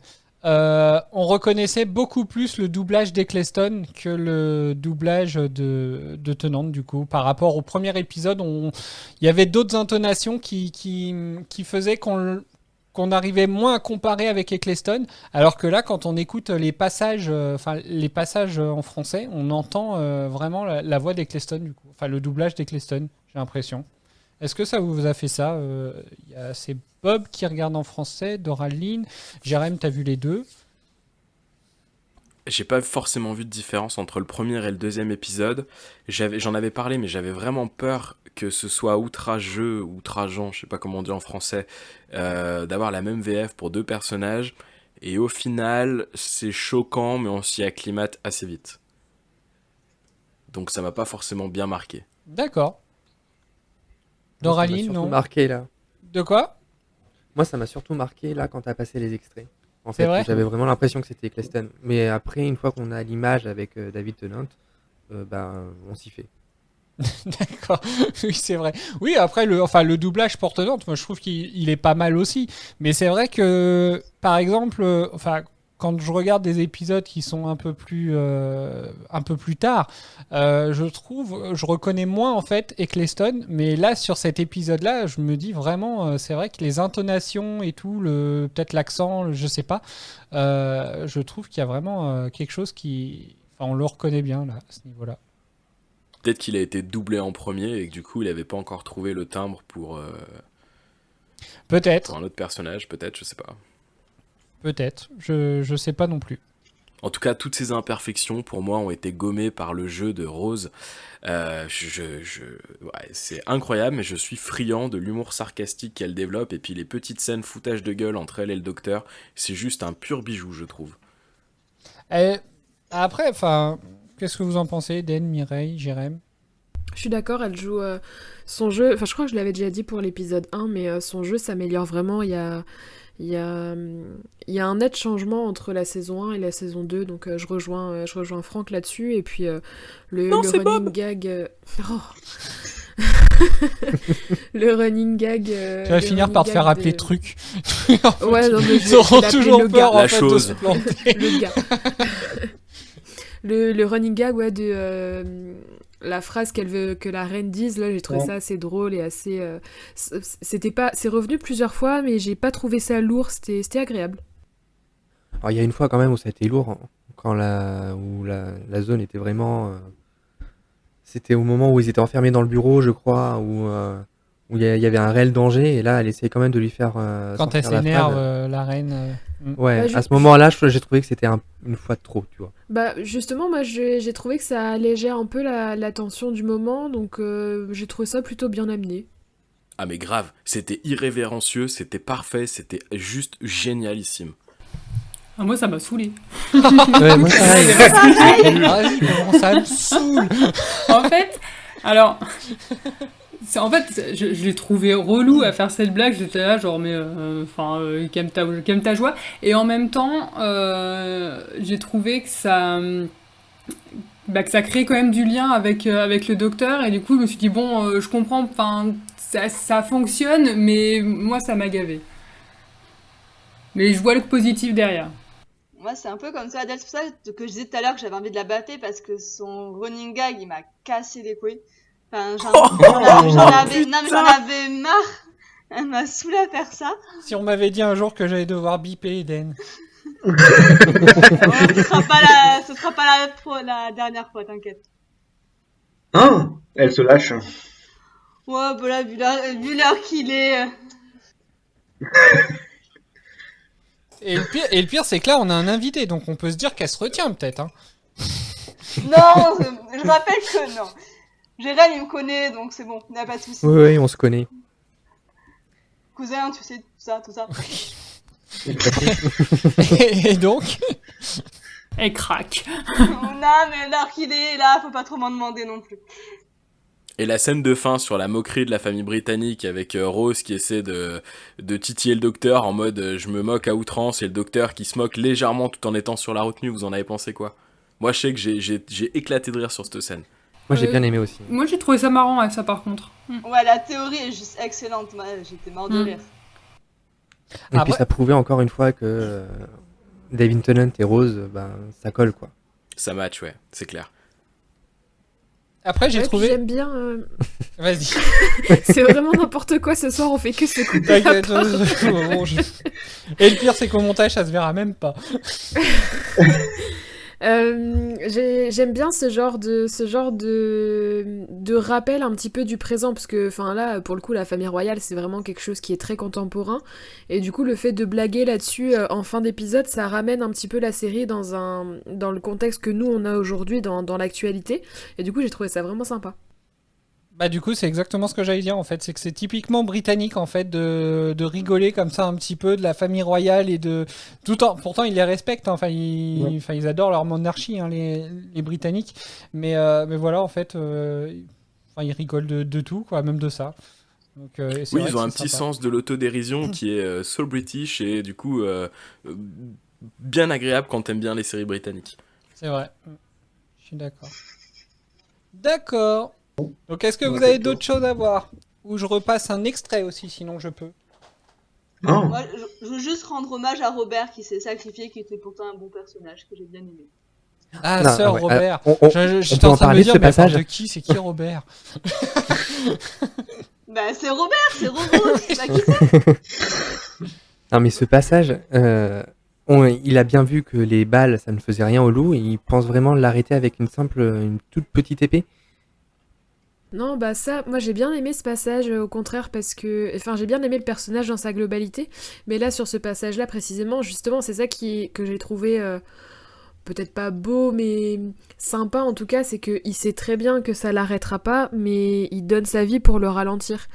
on reconnaissait beaucoup plus le doublage d'Eccleston que le doublage de Tennant, du coup. Par rapport au premier épisode, il y avait d'autres intonations qui faisaient qu'on arrivait moins à comparer avec Eccleston, alors que là, quand on écoute les passages en français, on entend vraiment la voix d'Eccleston, du coup. Enfin, le doublage d'Eccleston, j'ai l'impression. Est-ce que ça vous a fait ça? C'est Bob qui regarde en français, Doraline, Jérém, t'as vu les deux? J'ai pas forcément vu de différence entre le premier et le deuxième épisode. J'en avais parlé, mais j'avais vraiment peur que ce soit outrageux, outrageant, je sais pas comment on dit en français, d'avoir la même VF pour deux personnages. Et au final, c'est choquant, mais on s'y acclimate assez vite. Donc ça m'a pas forcément bien marqué. D'accord. Doraline, non? Marqué là. De quoi? Moi, ça m'a surtout marqué là quand t'as passé les extraits. En C'est fait, vrai j'avais vraiment l'impression que c'était Eccleston. Mais après, une fois qu'on a l'image avec David Tennant, on s'y fait. D'accord, oui c'est vrai. Oui après le doublage pour Tennant, moi je trouve qu'il est pas mal aussi. Mais c'est vrai que par exemple, quand je regarde des épisodes qui sont un peu plus tard, je reconnais moins en fait Eccleston. Mais là sur cet épisode-là, je me dis vraiment, c'est vrai que les intonations et tout, peut-être l'accent, je sais pas, je trouve qu'il y a vraiment quelque chose on le reconnaît bien là à ce niveau-là. Peut-être qu'il a été doublé en premier et que du coup il avait pas encore trouvé le timbre pour peut-être pour un autre personnage, peut-être, je sais pas. Peut-être, je sais pas non plus. En tout cas, toutes ces imperfections pour moi ont été gommées par le jeu de Rose. C'est incroyable, mais je suis friand de l'humour sarcastique qu'elle développe et puis les petites scènes foutage de gueule entre elle et le docteur, c'est juste un pur bijou, je trouve. Après, qu'est-ce que vous en pensez, Den, Mireille, Jérém? Je suis d'accord, elle joue son jeu. Enfin, je crois que je l'avais déjà dit pour l'épisode 1, mais son jeu s'améliore vraiment. Il y a un net changement entre la saison 1 et la saison 2, donc je rejoins Franck là-dessus. Et puis le running gag. Le running gag. Tu vas finir par te faire appeler truc. Ouais, non, mais ils auront toujours peur en fait de se planter. Le gars. Le running gag, ouais, de la phrase qu'elle veut que la reine dise, là, j'ai trouvé ça assez drôle et assez. C'est revenu plusieurs fois, mais j'ai pas trouvé ça lourd, c'était agréable. Alors, il y a une fois quand même où ça a été lourd, quand la zone était vraiment. C'était au moment où ils étaient enfermés dans le bureau, je crois, où il y avait un réel danger, et là, elle essayait quand même de lui faire. Quand elle s'énerve, la reine. Ouais, à ce moment-là, j'ai trouvé que c'était une fois de trop, tu vois. Bah, justement, moi, j'ai trouvé que ça allégeait un peu la tension du moment, donc j'ai trouvé ça plutôt bien amené. Ah, mais grave, c'était irrévérencieux, c'était parfait, c'était juste génialissime. Ah, moi, ça m'a saoulé. Ouais, moi, pareil. Ça me saoule. En fait, alors... En fait, je l'ai trouvé relou à faire cette blague, j'étais là genre mais calme ta joie, et en même temps j'ai trouvé que ça que ça crée quand même du lien avec le docteur, et du coup je me suis dit bon, je comprends, enfin ça fonctionne, mais moi ça m'a gavé. Mais je vois le positif derrière. Moi, c'est un peu comme ça, Adèle. C'est pour ça que je disais tout à l'heure que j'avais envie de la baffer parce que son running gag, il m'a cassé les couilles. Enfin, j'en avais marre. Elle m'a saoulé à faire ça. Si on m'avait dit un jour que j'allais devoir biper Eden. Bon, ce sera pas la dernière fois, t'inquiète. Hein? Elle se lâche. Ouais, bah là, vu l'heure qu'il est. Et le pire, c'est que là, on a un invité, donc on peut se dire qu'elle se retient peut-être. Hein. Non, je rappelle que non. Jérém, il me connaît, donc c'est bon, il n'y a pas de souci. Oui, on se connaît. Cousin, tu sais, tout ça. Et donc Elle craque. Non, mais l'heure qu'il est là, faut pas trop m'en demander non plus. Et la scène de fin sur la moquerie de la famille britannique avec Rose qui essaie de titiller le docteur en mode je me moque à outrance, et le docteur qui se moque légèrement tout en étant sur la retenue, vous en avez pensé quoi? Moi je sais que j'ai éclaté de rire sur cette scène. Moi j'ai bien aimé aussi. Moi j'ai trouvé ça marrant avec ça par contre. Ouais, la théorie est juste excellente, moi j'étais mort de rire. Et puis ça prouvait encore une fois que David Tennant et Rose, ça colle quoi. Ça match, ouais, c'est clair. Après, j'ai trouvé. J'aime bien. Vas-y. C'est vraiment n'importe quoi ce soir, on fait que se couper. T'inquiète. Et le pire, c'est qu'au montage, ça se verra même pas. J'aime bien ce genre de rappel un petit peu du présent, parce que là pour le coup la famille royale c'est vraiment quelque chose qui est très contemporain, et du coup le fait de blaguer là-dessus en fin d'épisode, ça ramène un petit peu la série dans le contexte que nous on a aujourd'hui dans l'actualité, et du coup j'ai trouvé ça vraiment sympa. Bah du coup c'est exactement ce que j'allais dire en fait, c'est que c'est typiquement britannique en fait de rigoler comme ça un petit peu de la famille royale et de tout en pourtant ils les respectent, hein. Ils adorent leur monarchie, hein, les Britanniques, mais voilà en fait ils rigolent de tout quoi, même de ça. Donc, oui, ils ont un petit sens de l'autodérision qui est so british, et du coup bien agréable quand t'aimes bien les séries britanniques. C'est vrai, je suis d'accord. Donc est-ce que vous avez d'autres choses à voir? Ou je repasse un extrait aussi, sinon je peux. Moi, je veux juste rendre hommage à Robert qui s'est sacrifié, qui était pourtant un bon personnage que j'ai bien aimé. Ah, Sir Robert. J'étais en train de me dire, ce passage. de qui? C'est qui Robert? Bah c'est Robert, c'est Robert, c'est pas qui c'est. Non mais ce passage, il a bien vu que les balles ça ne faisait rien au loup, et il pense vraiment l'arrêter avec une toute petite épée. Non, moi j'ai bien aimé ce passage, au contraire, parce que. Enfin, j'ai bien aimé le personnage dans sa globalité, mais là, sur ce passage-là, précisément, justement, c'est ça que j'ai trouvé peut-être pas beau, mais sympa en tout cas, c'est qu'il sait très bien que ça l'arrêtera pas, mais il donne sa vie pour le ralentir.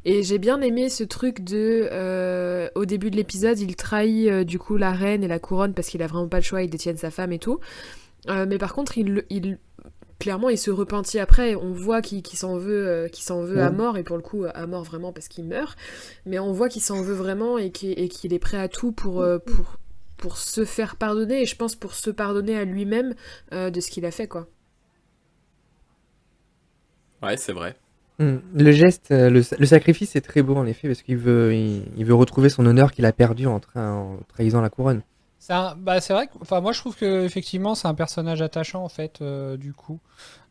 Et j'ai bien aimé ce truc au début de l'épisode, il trahit du coup la reine et la couronne parce qu'il a vraiment pas le choix, il détient sa femme et tout. Mais par contre, clairement, il se repentit après. On voit qu'il s'en veut à mort, et pour le coup, à mort vraiment parce qu'il meurt. Mais on voit qu'il s'en veut vraiment et qu'il est prêt à tout pour se faire pardonner, et je pense pour se pardonner à lui-même de ce qu'il a fait, quoi. Ouais, c'est vrai. Le geste, le sacrifice est très beau en effet, parce qu'il veut retrouver son honneur qu'il a perdu en trahissant la couronne. C'est vrai que, moi je trouve que effectivement c'est un personnage attachant en fait, du coup,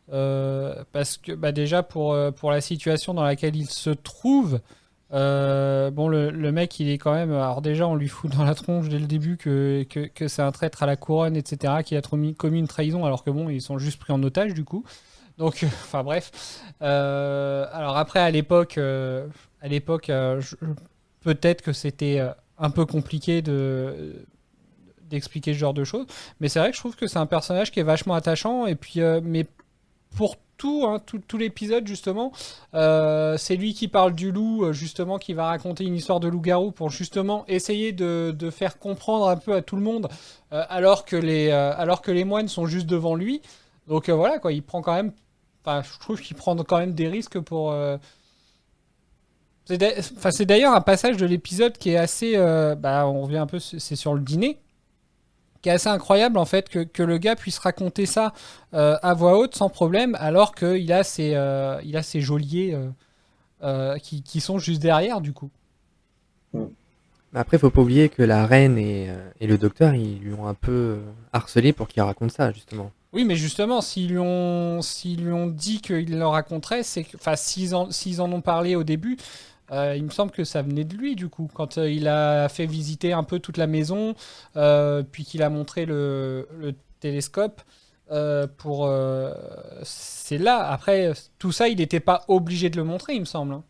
parce que déjà pour la situation dans laquelle il se trouve, le mec il est quand même, alors déjà on lui fout dans la tronche dès le début que c'est un traître à la couronne, etc., qui a commis une trahison, alors que ils sont juste pris en otage du coup. Donc bref, alors après à l'époque peut-être que c'était un peu compliqué d'expliquer ce genre de choses, mais c'est vrai que je trouve que c'est un personnage qui est vachement attachant, et puis mais pour tout l'épisode justement, c'est lui qui parle du loup, justement, qui va raconter une histoire de loup-garou pour justement essayer de faire comprendre un peu à tout le monde, alors que les moines sont juste devant lui. Donc voilà quoi, il prend quand même, je trouve qu'il prend quand même des risques pour c'est d'ailleurs un passage de l'épisode qui est assez on revient un peu, c'est sur le dîner. qui est assez incroyable en fait que le gars puisse raconter ça à voix haute sans problème, alors qu'il a ses geôliers qui sont juste derrière du coup. Après, faut pas oublier que la reine et le docteur, ils lui ont un peu harcelé pour qu'il raconte ça, justement. Oui, mais justement, s'ils lui ont dit qu'il le raconterait, c'est que, enfin, s'ils en ont parlé au début, il me semble que ça venait de lui, du coup, quand il a fait visiter un peu toute la maison, puis qu'il a montré le télescope. C'est là. Après, tout ça, il n'était pas obligé de le montrer, il me semble. Hein.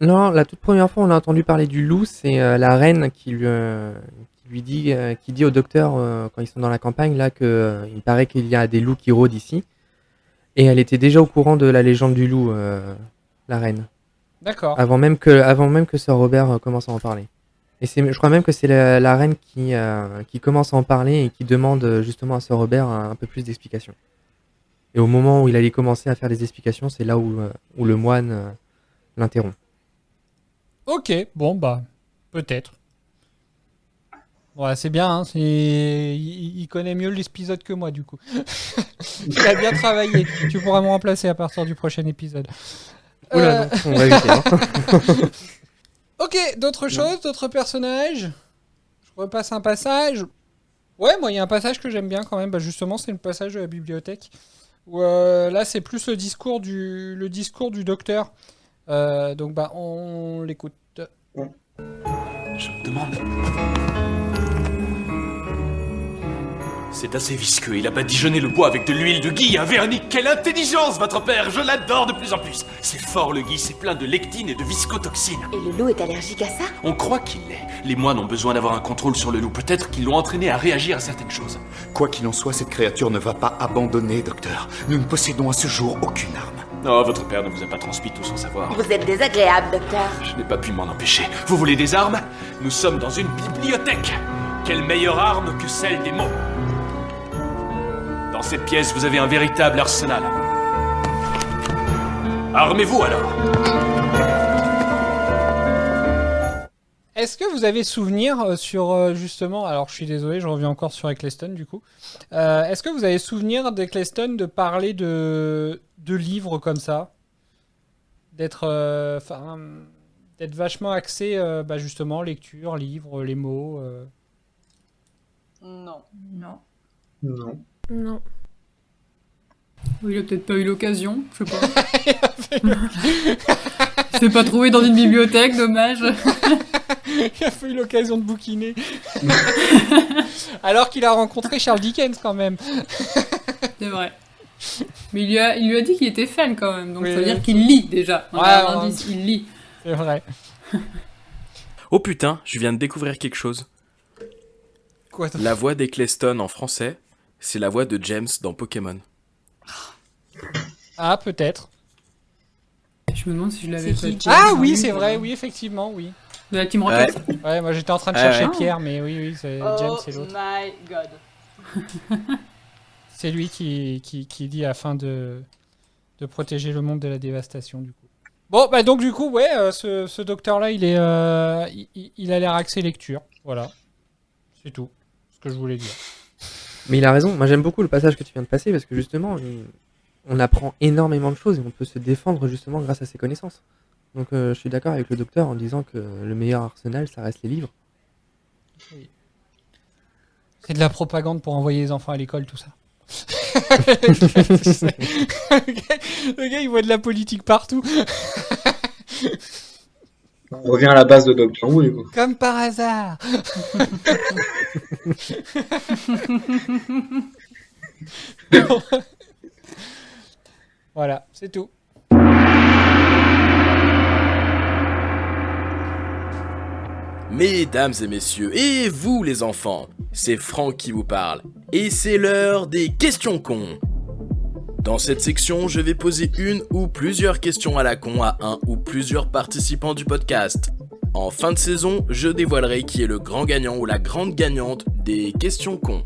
Non, la toute première fois on a entendu parler du loup, c'est la reine qui dit au docteur quand ils sont dans la campagne là que il paraît qu'il y a des loups qui rôdent ici. Et elle était déjà au courant de la légende du loup, la reine. D'accord. Avant même que Sir Robert commence à en parler. Et je crois même que c'est la reine qui commence à en parler et qui demande justement à Sir Robert un peu plus d'explications. Et au moment où il allait commencer à faire des explications, c'est là où le moine l'interrompt. Ok, bon bah, peut-être. Ouais, c'est bien, hein, il connaît mieux l'épisode que moi du coup. Il a bien travaillé. Tu pourras me remplacer à partir du prochain épisode. Oula, non, on va éviter. Hein. Ok, d'autres choses, d'autres personnages. Je repasse un passage. Ouais, moi il y a un passage que j'aime bien quand même. Bah, justement, c'est le passage de la bibliothèque. Où là, c'est plus le discours du docteur. Donc bah on l'écoute. Je me demande. C'est assez visqueux, il a badigeonné le bois avec de l'huile de gui, un vernis. Quelle intelligence, votre père! Je l'adore de plus en plus. C'est fort le gui, c'est plein de lectine et de viscotoxine. Et le loup est allergique à ça? On croit qu'il l'est. Les moines ont besoin d'avoir un contrôle sur le loup. Peut-être qu'ils l'ont entraîné à réagir à certaines choses. Quoi qu'il en soit, cette créature ne va pas abandonner, docteur. Nous ne possédons à ce jour aucune arme. Oh, votre père ne vous a pas transmis tout son savoir. Vous êtes désagréable, docteur. Je n'ai pas pu m'en empêcher. Vous voulez des armes? Nous sommes dans une bibliothèque. Quelle meilleure arme que celle des mots? Dans cette pièce, vous avez un véritable arsenal. Armez-vous alors. Est-ce que vous avez souvenir sur justement, alors je suis désolé, je reviens encore sur Eccleston du coup. Est-ce que vous avez souvenir d'Eccleston de parler de livres comme ça, d'être vachement axé justement lecture, livres, les mots. Non. Non. Non. Non. Oui, il a peut-être pas eu l'occasion, je sais pas. Il s'est pas trouvé dans une bibliothèque, dommage. Il a pas eu l'occasion de bouquiner. Alors qu'il a rencontré Charles Dickens quand même. C'est vrai. Mais il lui a dit qu'il était fan quand même, donc oui, ça veut dire qu'il lit déjà. On a un indice, il lit. C'est vrai. Oh putain, je viens de découvrir quelque chose. Quoi? La voix d'Eccleston en français, c'est la voix de James dans Pokémon. Ah, peut-être. Je me demande si je l'avais pas dit. Ah oui, c'est vrai, oui, effectivement, oui. De la Team Rocket. Ouais, moi j'étais en train de chercher Pierre, mais oui, c'est James, c'est l'autre. Oh my god. C'est lui qui dit afin de protéger le monde de la dévastation, du coup. Bon, bah donc du coup, ouais, ce docteur-là, il a l'air axé lecture. Voilà. C'est tout ce que je voulais dire. Mais il a raison, moi j'aime beaucoup le passage que tu viens de passer parce que justement, on apprend énormément de choses et on peut se défendre justement grâce à ses connaissances. Donc je suis d'accord avec le docteur en disant que le meilleur arsenal, ça reste les livres. Oui. C'est de la propagande pour envoyer les enfants à l'école, tout ça. Le gars, il voit de la politique partout. On revient à la base de Doctor Who, du coup. Comme par hasard. Voilà, c'est tout. Mesdames et messieurs, et vous les enfants, c'est Franck qui vous parle, et c'est l'heure des questions cons. Dans cette section, je vais poser une ou plusieurs questions à la con à un ou plusieurs participants du podcast. En fin de saison, je dévoilerai qui est le grand gagnant ou la grande gagnante des questions cons.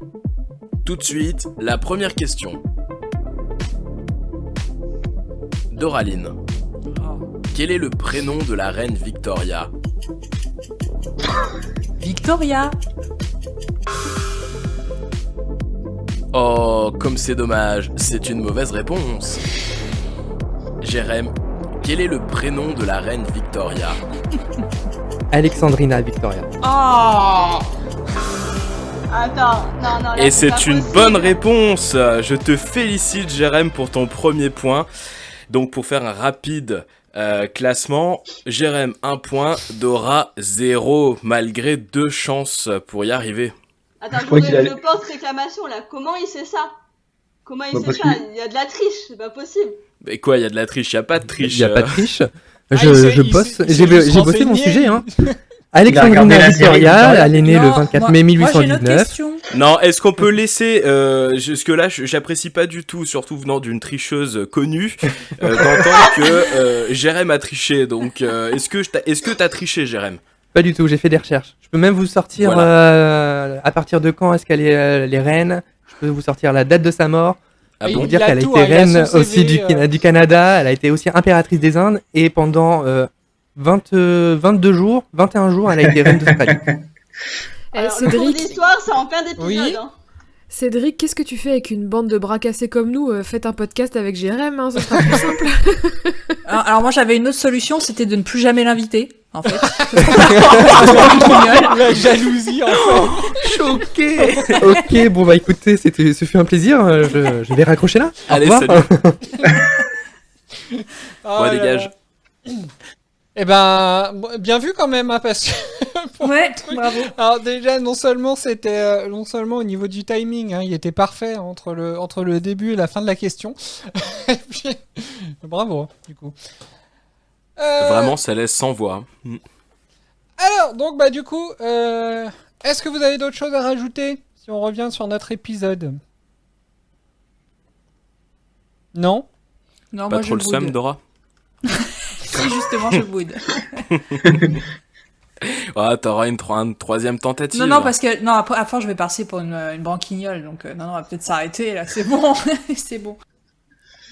Tout de suite, la première question. Doraline. Quel est le prénom de la reine Victoria ? Victoria. Oh, comme c'est dommage, c'est une mauvaise réponse. Jérém, quel est le prénom de la reine Victoria? Alexandrina Victoria. Oh Attends, non, là, Et c'est pas une possible. bonne réponse. Je te félicite, Jérém, pour ton premier point. Donc, pour faire un rapide classement, Jérém 1 point, Dora 0, malgré 2 chances pour y arriver. Attends, crois qu'il je porte réclamation là. Comment il sait ça? Comment il Bah, sait parce ça? qu'il- Il y a de la triche, c'est pas possible. Mais quoi, il y a de la triche? Il n'y a pas de triche. Il n'y a pas de triche. il Je s'est bosse, juste j'ai bossé mon renseigné. sujet. Hein. Il a regardé Alexandrina la série Victoria, Victoria. elle est née le Non, 24 mai moi j'ai une autre 1819. question. Non, est-ce qu'on peut laisser, parce que là, j'apprécie pas du tout, surtout venant d'une tricheuse connue, d'entendre que Jérém a triché. Donc, est-ce que t'as triché, Jérém? Pas du tout, j'ai fait des recherches. Je peux même vous sortir à partir de quand est-ce qu'elle est les reines. Je peux vous sortir la date de sa mort. Ah Je peux bon? vous dire Il a qu'elle a tout, été hein, il a reine son aussi CV, du Canada. Elle a été aussi impératrice des Indes. Et pendant 22 jours, 21 jours, elle a été reine d'Australie. Alors, le cours Cédric, d'histoire, c'est en plein d'épisodes. Oui. Hein. Cédric, qu'est-ce que tu fais avec une bande de bras cassés comme nous? Faites un podcast avec Jérém, hein, ce sera plus simple. Alors moi j'avais une autre solution, c'était de ne plus jamais l'inviter, en fait. La jalousie, en fait. Choqué. Ok, bon bah écoutez, ce fut un plaisir. Je vais raccrocher là. Au Allez, revoir. salut. Oh Ouais, là dégage. là. Eh ben, bien vu quand même, hein, parce que... Ouais, bravo. Alors déjà, non seulement au niveau du timing, hein, il était parfait entre le début et la fin de la question. Et puis, bravo, hein, du coup. Vraiment, ça laisse sans voix. Alors, donc, bah, du coup, est-ce que vous avez d'autres choses à rajouter si on revient sur notre épisode? Non? Non, Pas moi trop le je seum, boude. Dora? Si, justement, je boude. Ouais, t'auras une troisième tentative. Non, parce que non, après, à force, je vais passer pour une branquignole, donc non, on va peut-être s'arrêter là, c'est bon, c'est bon.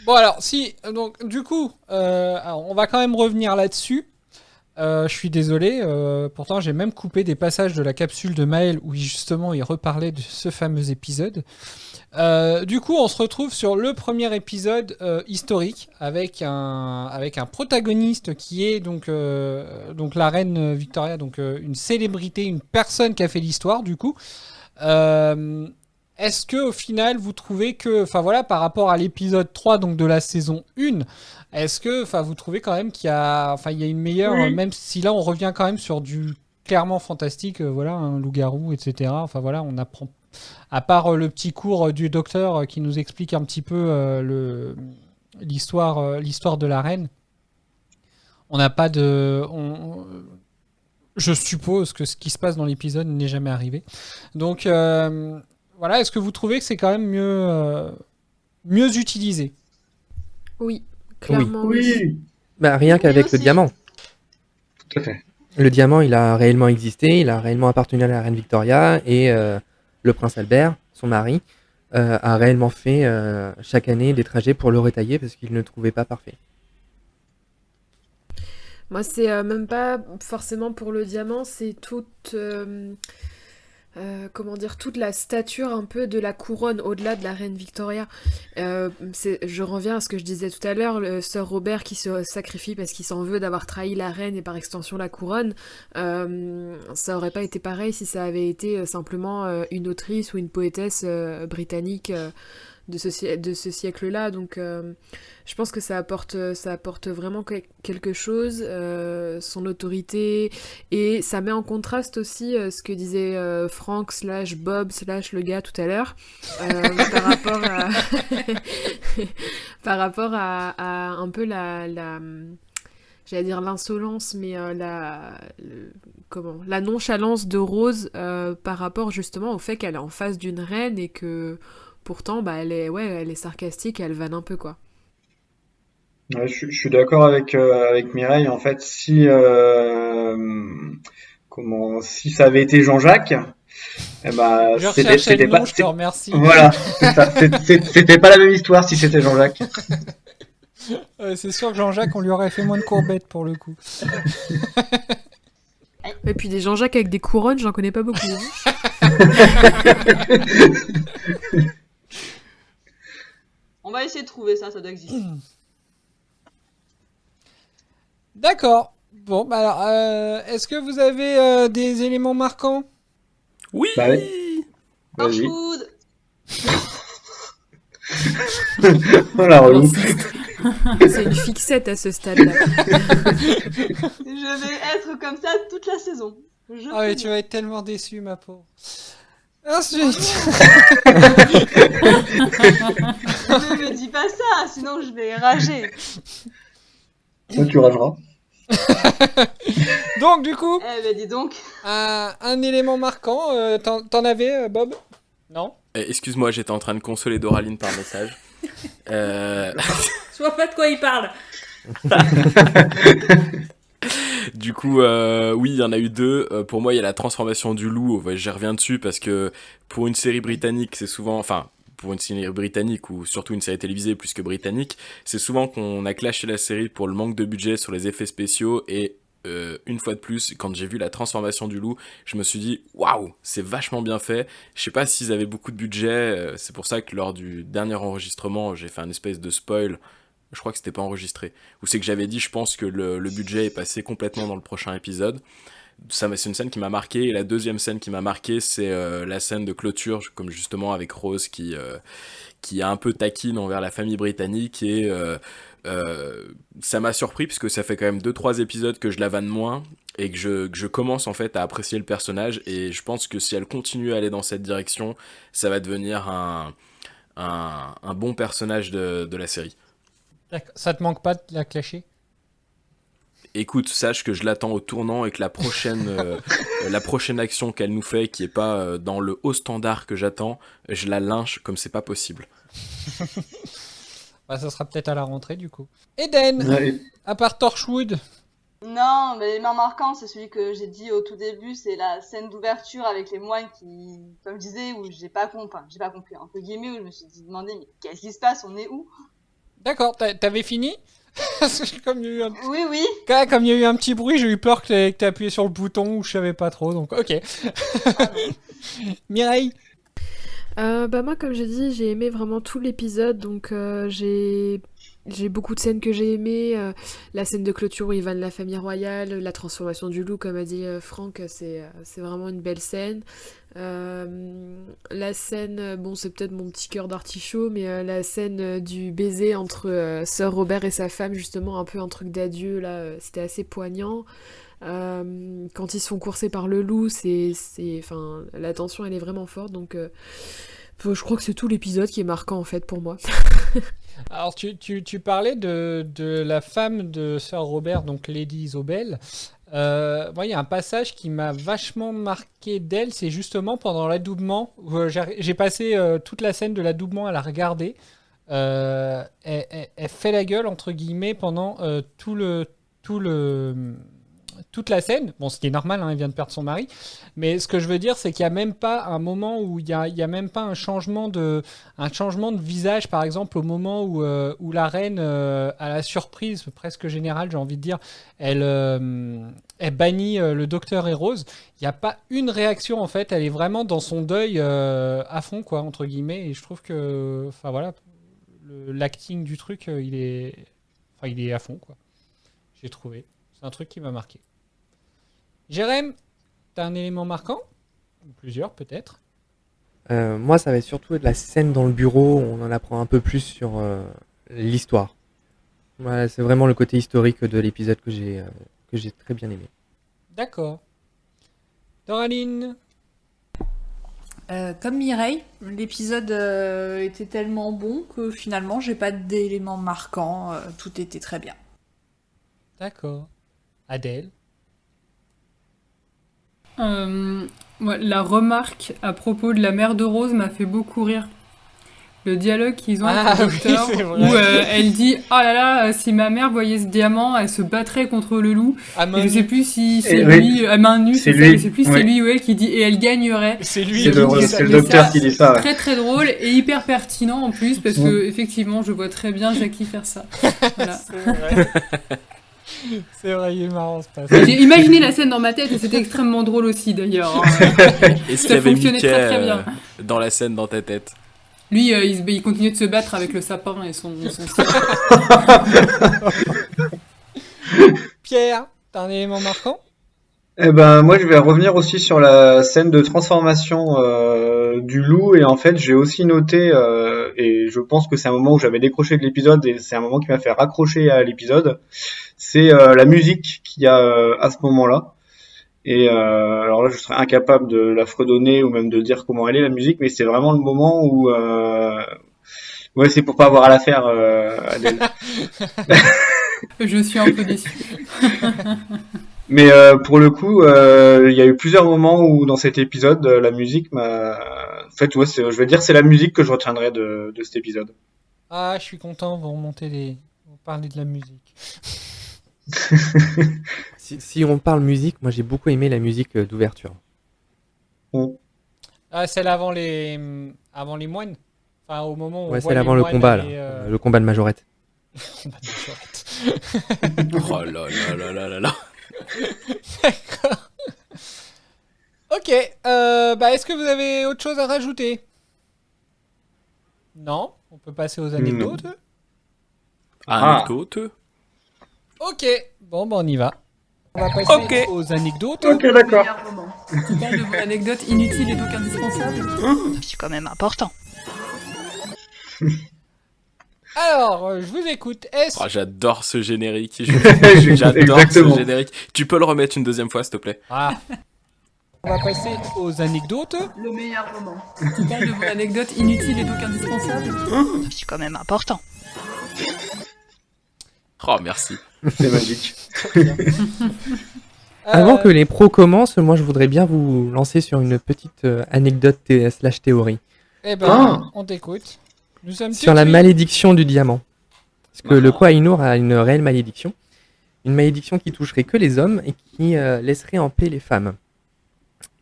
Bon, alors, si, donc, du coup, alors, on va quand même revenir là-dessus. Je suis désolé, pourtant j'ai même coupé des passages de la capsule de Maël où justement il reparlait de ce fameux épisode. Du coup, on se retrouve sur le premier épisode historique avec un protagoniste qui est donc la reine Victoria, donc une célébrité, une personne qui a fait l'histoire. Du coup, est-ce que au final vous trouvez que, enfin voilà, par rapport à l'épisode 3 donc de la saison 1, est-ce que, enfin, vous trouvez quand même qu'il y a une meilleure, Oui. même si là on revient quand même sur du clairement fantastique, voilà, un loup-garou, etc. Enfin voilà, on apprend, à part le petit cours du docteur qui nous explique un petit peu l'histoire de la reine, on n'a pas de, je suppose que ce qui se passe dans l'épisode n'est jamais arrivé. Donc voilà, est-ce que vous trouvez que c'est quand même mieux utilisé? Oui, clairement. Oui, Bah, rien qu'avec aussi. le diamant. tout à fait. Le diamant, il a réellement existé, il a réellement appartenu à la reine Victoria et le prince Albert, son mari, a réellement fait chaque année des trajets pour le retailler parce qu'il ne le trouvait pas parfait. Moi, c'est même pas forcément pour le diamant, c'est comment dire, toute la stature un peu de la couronne au-delà de la reine Victoria. Je reviens à ce que je disais tout à l'heure, le Sir Robert qui se sacrifie parce qu'il s'en veut d'avoir trahi la reine et par extension la couronne. Ça aurait pas été pareil si ça avait été simplement une autrice ou une poétesse britannique de ce siècle-là. Donc je pense que ça apporte vraiment quelque chose, son autorité, et ça met en contraste aussi ce que disait Franck / Bob / le gars tout à l'heure, par rapport à un peu j'allais dire l'insolence, mais la nonchalance de Rose par rapport justement au fait qu'elle est en face d'une reine et que pourtant bah, elle est sarcastique et elle vanne un peu, quoi. Ouais, je suis d'accord avec Mireille. En fait, si ça avait été Jean-Jacques, eh ben, Je recherchais le nom, je te remercie. Voilà, c'est ça. C'était pas la même histoire si c'était Jean-Jacques. C'est sûr que Jean-Jacques, on lui aurait fait moins de courbettes pour le coup. Et puis des Jean-Jacques avec des couronnes, j'en connais pas beaucoup. Hein. On va essayer de trouver ça doit exister. D'accord. Bon, bah alors, est-ce que vous avez des éléments marquants? Oui. Bah oui. Vas-y. Torchwood. Oh la relou. C'est une fixette à ce stade-là. Je vais être comme ça toute la saison. Ah ouais, tu vas être tellement déçu, ma pauvre. Ensuite. Ne me dis pas ça, sinon je vais rager. Toi, tu rageras. Donc, du coup. Eh ben, dis donc. Un élément marquant. T'en avais, Bob? Non? Excuse-moi, j'étais en train de consoler Doraline par message. Je vois pas de quoi il parle. Du coup, oui, il y en a eu deux. Pour moi, il y a la transformation du loup. Ouais, j'y reviens dessus parce que pour une série britannique, c'est souvent... Enfin, pour une série britannique ou surtout une série télévisée plus que britannique, c'est souvent qu'on a clashé la série pour le manque de budget sur les effets spéciaux et... une fois de plus, quand j'ai vu la transformation du loup, je me suis dit waouh, c'est vachement bien fait. Je sais pas s'ils avaient beaucoup de budget, c'est pour ça que lors du dernier enregistrement, j'ai fait un espèce de spoil. Je crois que c'était pas enregistré. Ou c'est que j'avais dit, je pense que le budget est passé complètement dans le prochain épisode. Ça, c'est une scène qui m'a marqué. Et la deuxième scène qui m'a marqué, c'est la scène de clôture, comme justement avec Rose qui est un peu taquine envers la famille britannique et ça m'a surpris puisque ça fait quand même 2-3 épisodes que je la vanne moins et que je commence en fait à apprécier le personnage et je pense que si elle continue à aller dans cette direction, ça va devenir un bon personnage de la série. D'accord. Ça te manque pas de la clasher? Écoute, sache que je l'attends au tournant et que la prochaine action qu'elle nous fait, qui est pas dans le haut standard que j'attends, je la lynche comme c'est pas possible. Bah, ça sera peut-être à la rentrée du coup. Eden, Ouais. à part Torchwood. Non, mais l'élément marquant, c'est celui que j'ai dit au tout début, c'est la scène d'ouverture avec les moines qui, comme je disais, où j'ai pas compris, entre guillemets, où je me suis demandé, mais qu'est-ce qui se passe, on est où? D'accord, t'avais fini? Parce que comme il y a eu un... Oui. Comme il y a eu un petit bruit, j'ai eu peur que t'aies appuyé sur le bouton ou je savais pas trop, donc ok. Mireille? Bah moi, comme j'ai dit, j'ai aimé vraiment tout l'épisode, donc j'ai beaucoup de scènes que j'ai aimées. La scène de clôture où il vanne la famille royale, la transformation du loup, comme a dit Franck, c'est vraiment une belle scène. La scène, bon c'est peut-être mon petit cœur d'artichaut, mais la scène du baiser entre Sir Robert et sa femme, justement un peu un truc d'adieu, là, c'était assez poignant. Quand ils se font courser par le loup, enfin, la tension elle est vraiment forte, donc je crois que c'est tout l'épisode qui est marquant en fait pour moi. Alors tu parlais de la femme de Sir Robert, donc Lady Isobel. Moi, il y a un passage qui m'a vachement marqué d'elle, c'est justement pendant l'adoubement. J'ai passé toute la scène de l'adoubement à la regarder. Elle fait la gueule, entre guillemets, pendant toute la scène. Bon, ce qui est normal, hein, elle vient de perdre son mari. Mais ce que je veux dire, c'est qu'il n'y a même pas un moment où il y a même pas un changement de visage, par exemple, au moment où la reine, à la surprise presque générale, j'ai envie de dire, elle bannit le docteur et Rose. Il n'y a pas une réaction, en fait. Elle est vraiment dans son deuil à fond, quoi, entre guillemets. Et je trouve que, enfin voilà, l'acting du truc, il est à fond, quoi. J'ai trouvé. C'est un truc qui m'a marqué. Jérém, t'as un élément marquant? Ou plusieurs, peut-être? Moi, ça va être surtout de la scène dans le bureau, on en apprend un peu plus sur l'histoire. Voilà, c'est vraiment le côté historique de l'épisode que j'ai très bien aimé. D'accord. Doraline? Comme Mireille, l'épisode était tellement bon que finalement j'ai pas d'éléments marquants, tout était très bien. D'accord. Adèle? La remarque à propos de la mère de Rose m'a fait beaucoup rire. Le dialogue qu'ils ont avec le docteur, oui, où elle dit « Oh là là, si ma mère voyait ce diamant, elle se battrait contre le loup. » Et je sais plus si c'est lui, à main nue, c'est ça, je sais plus si c'est lui ou elle qui dit « Et elle gagnerait. » C'est lui. C'est le docteur qui dit ça. Ouais. Très très drôle et hyper pertinent en plus, parce que effectivement, je vois très bien Jackie faire ça. Voilà. C'est vrai, il est marrant ce passage. J'ai imaginé la scène dans ma tête et c'était extrêmement drôle aussi d'ailleurs. Est-ce qu'il y Ça avait fonctionnait Mickey très très bien. dans la scène dans ta tête? Lui, il continue de se battre avec le sapin et son Pierre, t'as un élément marquant? Eh ben, moi, je vais revenir aussi sur la scène de transformation du loup. Et en fait, j'ai aussi noté, et je pense que c'est un moment où j'avais décroché de l'épisode, et c'est un moment qui m'a fait raccrocher à l'épisode, c'est la musique qu'il y a à ce moment-là. Et alors là, je serais incapable de la fredonner ou même de dire comment elle est, la musique, mais c'est vraiment le moment où... Ouais, c'est pour pas avoir à la faire, Adèle. Je suis un peu déçu. Mais pour le coup, il y a eu plusieurs moments où dans cet épisode, la musique m'a... En fait, ouais, je vais dire c'est la musique que je retiendrai de cet épisode. Ah, je suis content, vous parlez de la musique. Si on parle musique, moi j'ai beaucoup aimé la musique d'ouverture. Ah, celle avant les moines? Enfin, au moment où on Ouais, voit celle les avant le moines combat, là. et, Le combat de Majorette. combat de Majorette. Oh là là là là là là. D'accord. Ok, est-ce que vous avez autre chose à rajouter? Non? On peut passer aux anecdotes? Anecdote. Ok, bon, on y va. On va passer aux anecdotes. Ok, d'accord. Tu parles de vos anecdotes inutiles et donc indispensables? C'est quand même important. Alors, je vous écoute. Oh, j'adore ce générique. J'adore ce générique. Tu peux le remettre une deuxième fois, s'il te plaît? Ah. On va passer aux anecdotes. Le meilleur moment. Tu parles de vos anecdotes inutiles et donc indispensables? C'est quand même important. Oh, merci. C'est magique. Avant que les pros commencent, moi je voudrais bien vous lancer sur une petite anecdote slash théorie. Eh ben, on t'écoute. Nous sommes Sur la malédiction du diamant. Parce que le Koh-i-Noor a une réelle malédiction. Une malédiction qui toucherait que les hommes et qui laisserait en paix les femmes.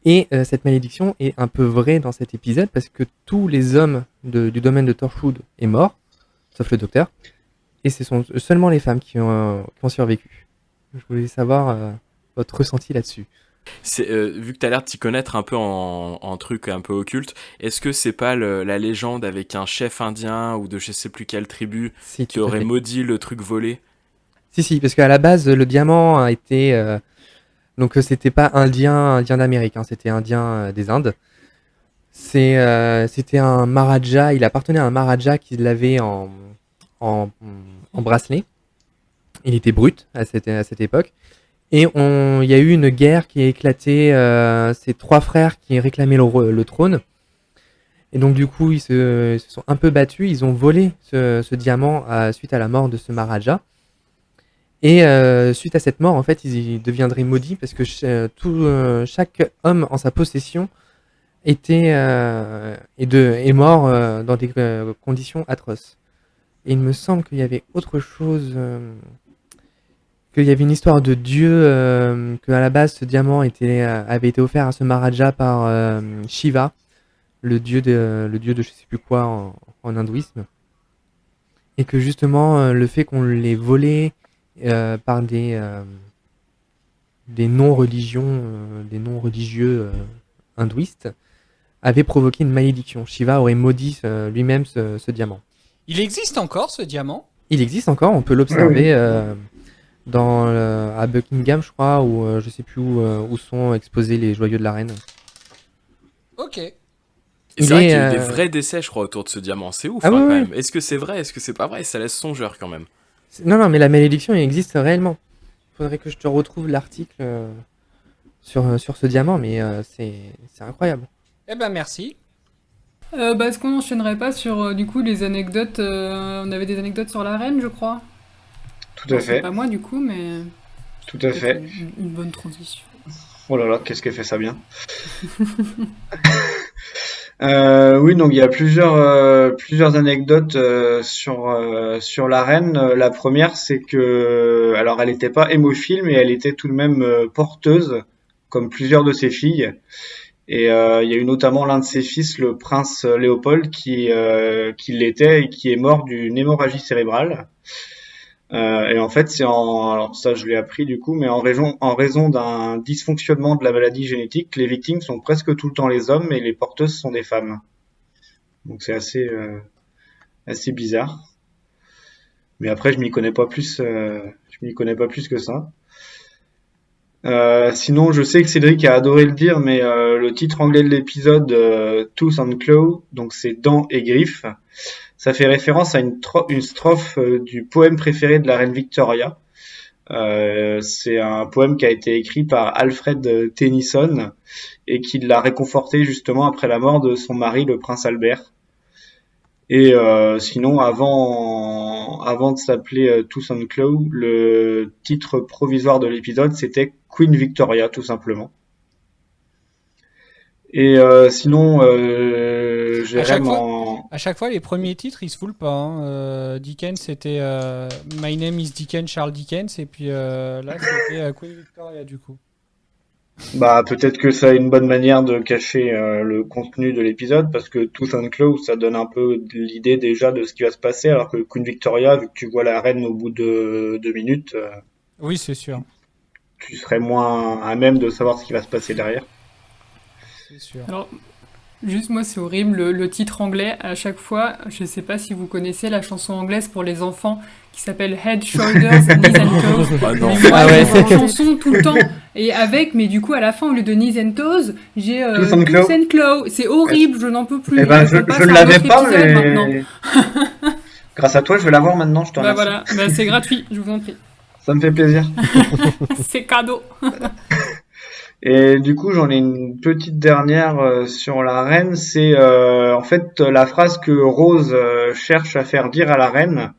Et cette malédiction est un peu vraie dans cet épisode parce que tous les hommes du domaine de Torchwood est mort, sauf le docteur. Et ce sont seulement les femmes qui ont survécu. Je voulais savoir votre ressenti là-dessus. Vu que tu as l'air de t'y connaître un peu en trucs un peu occultes, est-ce que c'est pas la légende avec un chef indien ou de je sais plus quelle tribu qui aurait maudit le truc volé? Si, parce qu'à la base, le diamant a été... donc c'était pas indien d'Amérique, hein, c'était indien des Indes. C'était un Maharaja, il appartenait à un Maharaja qui l'avait en bracelet. Il était brut à cette époque. Et il y a eu une guerre qui a éclaté, ces trois frères qui réclamaient le trône. Et donc du coup, ils se sont un peu battus, ils ont volé ce diamant suite à la mort de ce Maharaja. Et suite à cette mort, en fait, ils deviendraient maudits parce que chaque homme en sa possession est mort dans des conditions atroces. Et il me semble qu'il y avait autre chose... qu'il y avait une histoire de Dieu, qu'à la base ce diamant avait été offert à ce Maharaja par Shiva, le dieu de je sais plus quoi en hindouisme, et que justement le fait qu'on l'ait volé par des non-religieux hindouistes avait provoqué une malédiction. Shiva aurait maudit lui-même ce diamant. Il existe encore ce diamant? Il existe encore, on peut l'observer à Buckingham, je crois, ou je sais plus où sont exposés les joyaux de la reine. Ok. Et c'est vrai qu'il y a eu des vrais décès, je crois, autour de ce diamant. C'est ouf, quand même. Est-ce que c'est vrai? Est-ce que c'est pas vrai? Ça laisse songeur, quand même. Non, mais la malédiction existe réellement. Il faudrait que je te retrouve l'article sur ce diamant, mais c'est incroyable. Eh ben, merci. Est-ce qu'on n'enchaînerait pas sur, du coup, les anecdotes on avait des anecdotes sur la reine, je crois. Tout à fait. C'est pas moi, du coup, mais... Tout à fait. Une bonne transition. Oh là là, qu'est-ce qu'elle fait ça bien. Oui, donc il y a plusieurs anecdotes sur la reine. La première, c'est que, alors elle n'était pas hémophile, mais elle était tout de même porteuse, comme plusieurs de ses filles. Et il y a eu notamment l'un de ses fils, le prince Léopold, qui l'était et qui est mort d'une hémorragie cérébrale. Et en fait, alors ça je l'ai appris du coup, mais en raison d'un dysfonctionnement de la maladie génétique, les victimes sont presque tout le temps les hommes et les porteuses sont des femmes. Donc c'est assez bizarre. Mais après, je m'y connais pas plus que ça. Sinon, je sais que Cédric a adoré le dire, mais le titre anglais de l'épisode, Tooth and Claw, donc c'est dents et griffes, ça fait référence à une strophe du poème préféré de la reine Victoria. C'est un poème qui a été écrit par Alfred Tennyson et qui l'a réconforté justement après la mort de son mari, le prince Albert. Et sinon, avant de s'appeler Tooth and Claw, le titre provisoire de l'épisode, c'était Queen Victoria, tout simplement. Et sinon, Jérém À chaque fois, les premiers titres, ils se foulent pas. Hein. Dickens, c'était My Name is Dickens, Charles Dickens, et puis là, c'était Queen Victoria, du coup. Bah, peut-être que ça a une bonne manière de cacher le contenu de l'épisode, parce que Tooth and Claw, ça donne un peu l'idée déjà de ce qui va se passer, alors que Queen Victoria, vu que tu vois la reine au bout de 2 minutes, Oui, c'est sûr. tu serais moins à même de savoir ce qui va se passer derrière. C'est sûr. Alors, juste moi, c'est horrible, le titre anglais, à chaque fois, je sais pas si vous connaissez la chanson anglaise pour les enfants qui s'appelle Head, Shoulders, Knees and Toes. Ah non. Mais moi, Ah ouais. j'ai cette chanson tout le temps. Et mais du coup, à la fin, au lieu de Knees and Toes, j'ai Tooth and Claw. Tooth and Claw. C'est horrible, je n'en peux plus. Eh ben, On passe je ne à un l'avais autre pas, épisode mais maintenant. grâce à toi, je vais l'avoir maintenant, je te Bah remercie. voilà, bah, c'est gratuit, je vous en prie. Ça me fait plaisir. C'est cadeau. Et du coup, j'en ai une petite dernière sur la reine. C'est en fait la phrase que Rose cherche à faire dire à la reine.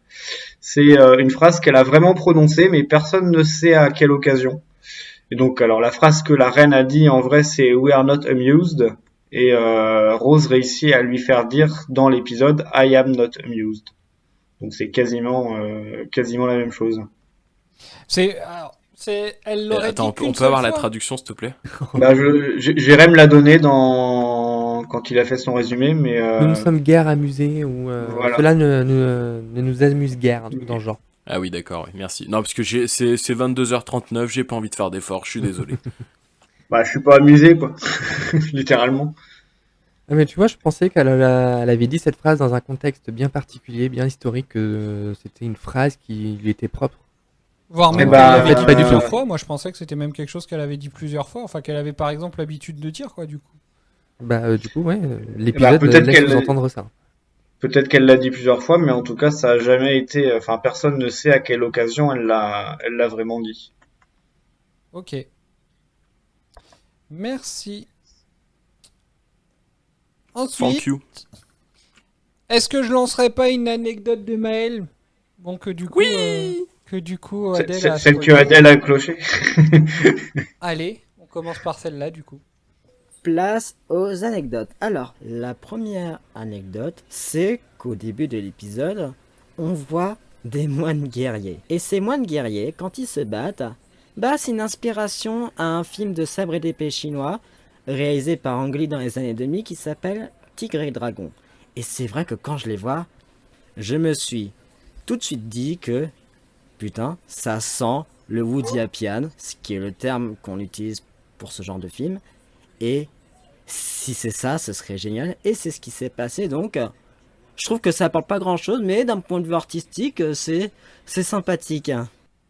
C'est une phrase qu'elle a vraiment prononcée, mais personne ne sait à quelle occasion. Et donc, alors la phrase que la reine a dit en vrai, c'est "We are not amused", et Rose réussit à lui faire dire dans l'épisode "I am not amused". Donc c'est quasiment la même chose. Elle l'aurait Attends, dit qu'une on peut seule avoir la fois. traduction, s'il te plaît? Bah, Jérém l'a donné quand il a fait son résumé, mais Nous ne sommes guère amusés, ou voilà. cela ne nous amuse guère, un truc dans le genre. Ah oui, d'accord, oui, merci. Non, parce que c'est 22h39, j'ai pas envie de faire d'efforts, je suis désolé. Bah, je suis pas amusé, quoi. Littéralement. Ah, mais tu vois, je pensais qu'elle avait dit cette phrase dans un contexte bien particulier, bien historique, que c'était une phrase qui lui était propre. Voire Eh même bah, qu'elle l'avait dit pas du plusieurs tout. fois. Moi, je pensais que c'était même quelque chose qu'elle avait dit plusieurs fois. Enfin, qu'elle avait par exemple l'habitude de dire, quoi, du coup. Bah, du coup, ouais, l'épisode peut-être laisse qu'elle- sous-entendre ça. Peut-être qu'elle l'a dit plusieurs fois, mais en tout cas, ça a jamais été. Enfin, personne ne sait à quelle occasion elle l'a vraiment dit. Ok. Merci. Ensuite, Thank you. est-ce que je lancerai pas une anecdote de Maël? Bon, que du coup, Adèle a Celle que spoilé. Adèle a cloché. Allez, on commence par celle-là, du coup. Place aux anecdotes. Alors, la première anecdote, c'est qu'au début de l'épisode, on voit des moines guerriers. Et ces moines guerriers, quand ils se battent, bah, c'est une inspiration à un film de sabre et d'épée chinois, réalisé par Ang Lee dans les années 2000, qui s'appelle Tigre et Dragon. Et c'est vrai que quand je les vois, je me suis tout de suite dit que, putain, ça sent le Woody Appian, ce qui est le terme qu'on utilise pour ce genre de film. Et si c'est ça, ce serait génial. Et c'est ce qui s'est passé, donc je trouve que ça apporte pas grand chose, mais d'un point de vue artistique, c'est sympathique.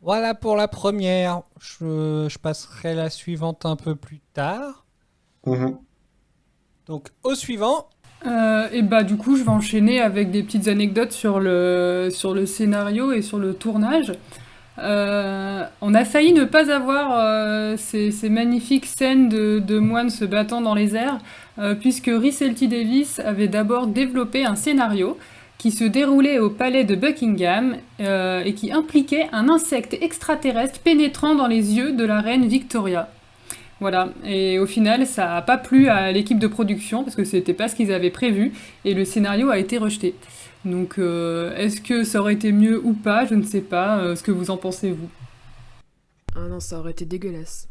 Voilà pour la première. Je passerai la suivante un peu plus tard. Mhm. Donc, au suivant. Et bah du coup je vais enchaîner avec des petites anecdotes sur le scénario et sur le tournage. On a failli ne pas avoir ces magnifiques scènes de moines se battant dans les airs, puisque Rhys L.T. Davis avait d'abord développé un scénario qui se déroulait au palais de Buckingham et qui impliquait un insecte extraterrestre pénétrant dans les yeux de la reine Victoria. Voilà, et au final, ça n'a pas plu à l'équipe de production parce que c'était pas ce qu'ils avaient prévu et le scénario a été rejeté. Donc, est-ce que ça aurait été mieux ou pas? Je ne sais pas. Ce que vous en pensez, vous? Ah non, ça aurait été dégueulasse.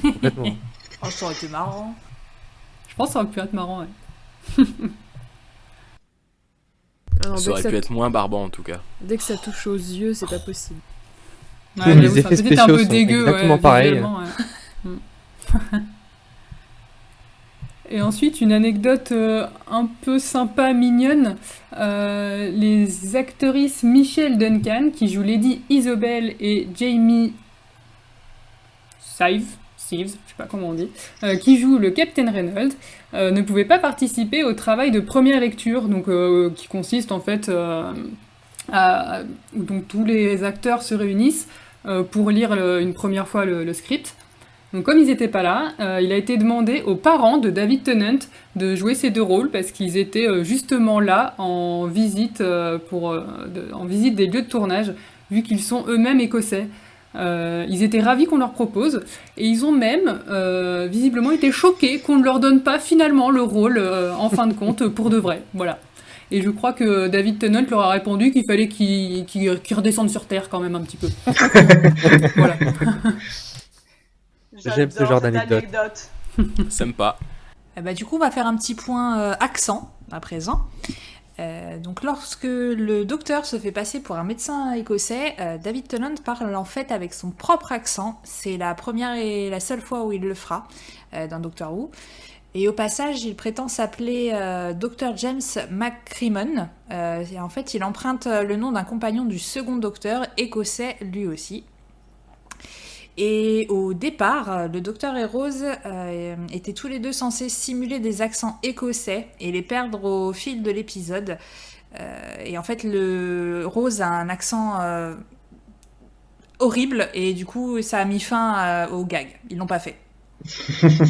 Complètement. Oh, ça aurait été marrant. Je pense que ça aurait pu être marrant, ouais. Ah non, Ça aurait pu être moins barbant en tout cas. Dès que ça touche aux yeux, c'est pas possible. Ouais, Les j'avoue, effets ça peut-être un peu spéciaux sont dégueu, exactement ouais, pareils. visuellement, ouais. Et ensuite, une anecdote un peu sympa, mignonne. Les actrices Michelle Duncan, qui joue Lady Isobel, et Jamie Sives, je sais pas comment on dit, qui joue le Captain Reynolds, ne pouvaient pas participer au travail de première lecture, donc qui consiste en fait donc tous les acteurs se réunissent pour lire une première fois le script. Donc comme ils n'étaient pas là, il a été demandé aux parents de David Tennant de jouer ces deux rôles parce qu'ils étaient justement là en visite, en visite des lieux de tournage, vu qu'ils sont eux-mêmes écossais. Ils étaient ravis qu'on leur propose, et ils ont même visiblement été choqués qu'on ne leur donne pas finalement le rôle en fin de compte pour de vrai. Voilà. Et je crois que David Tennant leur a répondu qu'il fallait qu'ils redescendent sur Terre quand même un petit peu. Voilà. J'aime ce genre d'anecdote. Sympa. Du coup, on va faire un petit point accent à présent. Donc, lorsque le docteur se fait passer pour un médecin écossais, David Tennant parle en fait avec son propre accent. C'est la première et la seule fois où il le fera dans Doctor Who. Et au passage, il prétend s'appeler Dr. James McCrimmon. Et en fait, il emprunte le nom d'un compagnon du second docteur, écossais lui aussi. Et au départ, le docteur et Rose étaient tous les deux censés simuler des accents écossais et les perdre au fil de l'épisode. Et en fait, Rose a un accent horrible, et du coup, ça a mis fin au gag. Ils l'ont pas fait.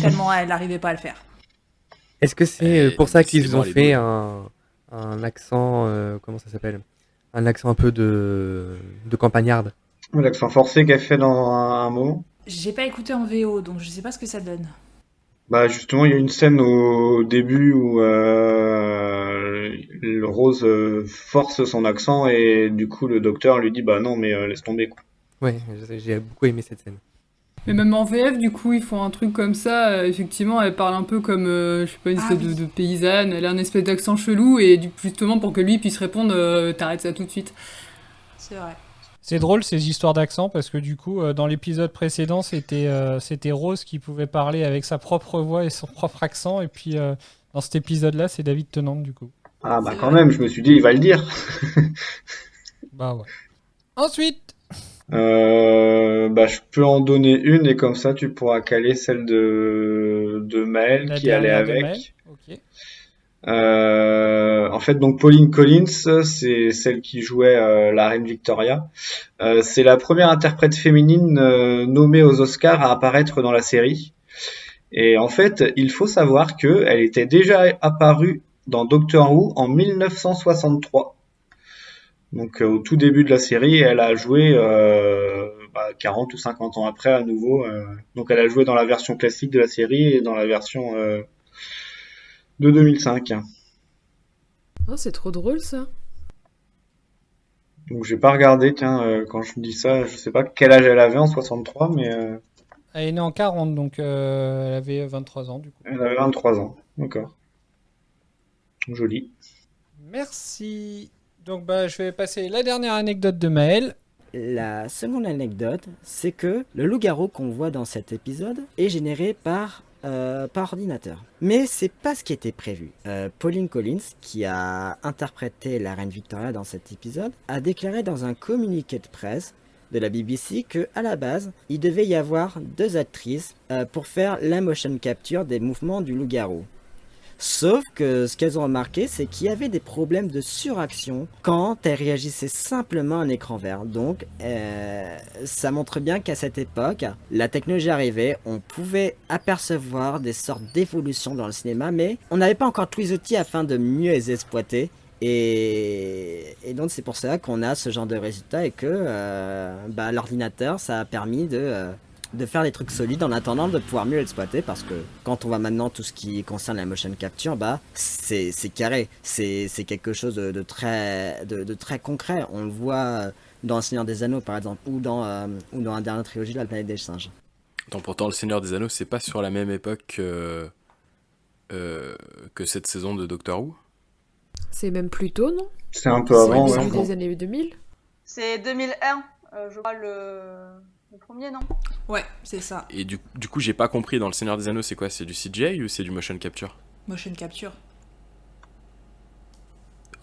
Tellement elle n'arrivait pas à le faire. Est-ce que c'est pour ça qu'ils ont fait un accent, comment ça s'appelle? Un accent un peu de campagnarde? L'accent forcé qu'elle fait dans un moment. J'ai pas écouté en VO, donc je sais pas ce que ça donne. Bah justement, il y a une scène au début où Rose force son accent, et du coup le docteur lui dit bah non mais laisse tomber quoi. Ouais, j'ai beaucoup aimé cette scène. Mais même en VF, du coup, ils font un truc comme ça. Effectivement, elle parle un peu comme, je sais pas, une espèce de paysanne. Elle a un espèce d'accent chelou, et justement pour que lui puisse répondre, t'arrêtes ça tout de suite. C'est vrai. C'est drôle ces histoires d'accent, parce que du coup, dans l'épisode précédent, c'était Rose qui pouvait parler avec sa propre voix et son propre accent, et puis dans cet épisode-là, c'est David Tennant du coup. Ah bah quand même, je me suis dit, il va le dire. Bah ouais. Ensuite, bah je peux en donner une, et comme ça tu pourras caler celle de Maël la qui allait dernière de avec. Maël. Ok. En fait, donc Pauline Collins, c'est celle qui jouait la reine Victoria. C'est la première interprète féminine nommée aux Oscars à apparaître dans la série. Et en fait, il faut savoir que elle était déjà apparue dans Doctor Who en 1963. Donc au tout début de la série, elle a joué 40 ou 50 ans après à nouveau. Donc elle a joué dans la version classique de la série et dans la version de 2005. Oh, c'est trop drôle ça. Donc j'ai pas regardé, tiens, quand je me dis ça, je sais pas quel âge elle avait en 63, mais Elle est née en 40, donc elle avait 23 ans du coup. elle avait 23 ans, d'accord. Joli. Merci. Donc bah, je vais passer la dernière anecdote de Maël. La seconde anecdote, c'est que le loup-garou qu'on voit dans cet épisode est généré par ordinateur. Mais c'est pas ce qui était prévu. Pauline Collins, qui a interprété la reine Victoria dans cet épisode, a déclaré dans un communiqué de presse de la BBC que à la base, il devait y avoir 2 actrices pour faire la motion capture des mouvements du loup-garou. Sauf que ce qu'elles ont remarqué, c'est qu'il y avait des problèmes de suraction quand elles réagissaient simplement à un écran vert. Donc, ça montre bien qu'à cette époque, la technologie arrivait, on pouvait apercevoir des sortes d'évolutions dans le cinéma, mais on n'avait pas encore tous les outils afin de mieux les exploiter. Et donc, c'est pour ça qu'on a ce genre de résultats, et que l'ordinateur, ça a permis de faire des trucs solides en attendant de pouvoir mieux l'exploiter, parce que quand on voit maintenant tout ce qui concerne la motion capture, c'est carré, c'est quelque chose de très concret. On le voit dans Le Seigneur des Anneaux par exemple, ou dans la dernière trilogie de La Planète des Singes. Pourtant Le Seigneur des Anneaux, c'est pas sur la même époque que cette saison de Doctor Who. C'est même plus tôt, non? C'est un peu avant, C'est des années 2000. C'est 2001, je crois, le premier, non? Ouais, c'est ça. Et du coup, j'ai pas compris, dans Le Seigneur des Anneaux, c'est quoi? C'est du CGI ou c'est du motion capture? Motion capture.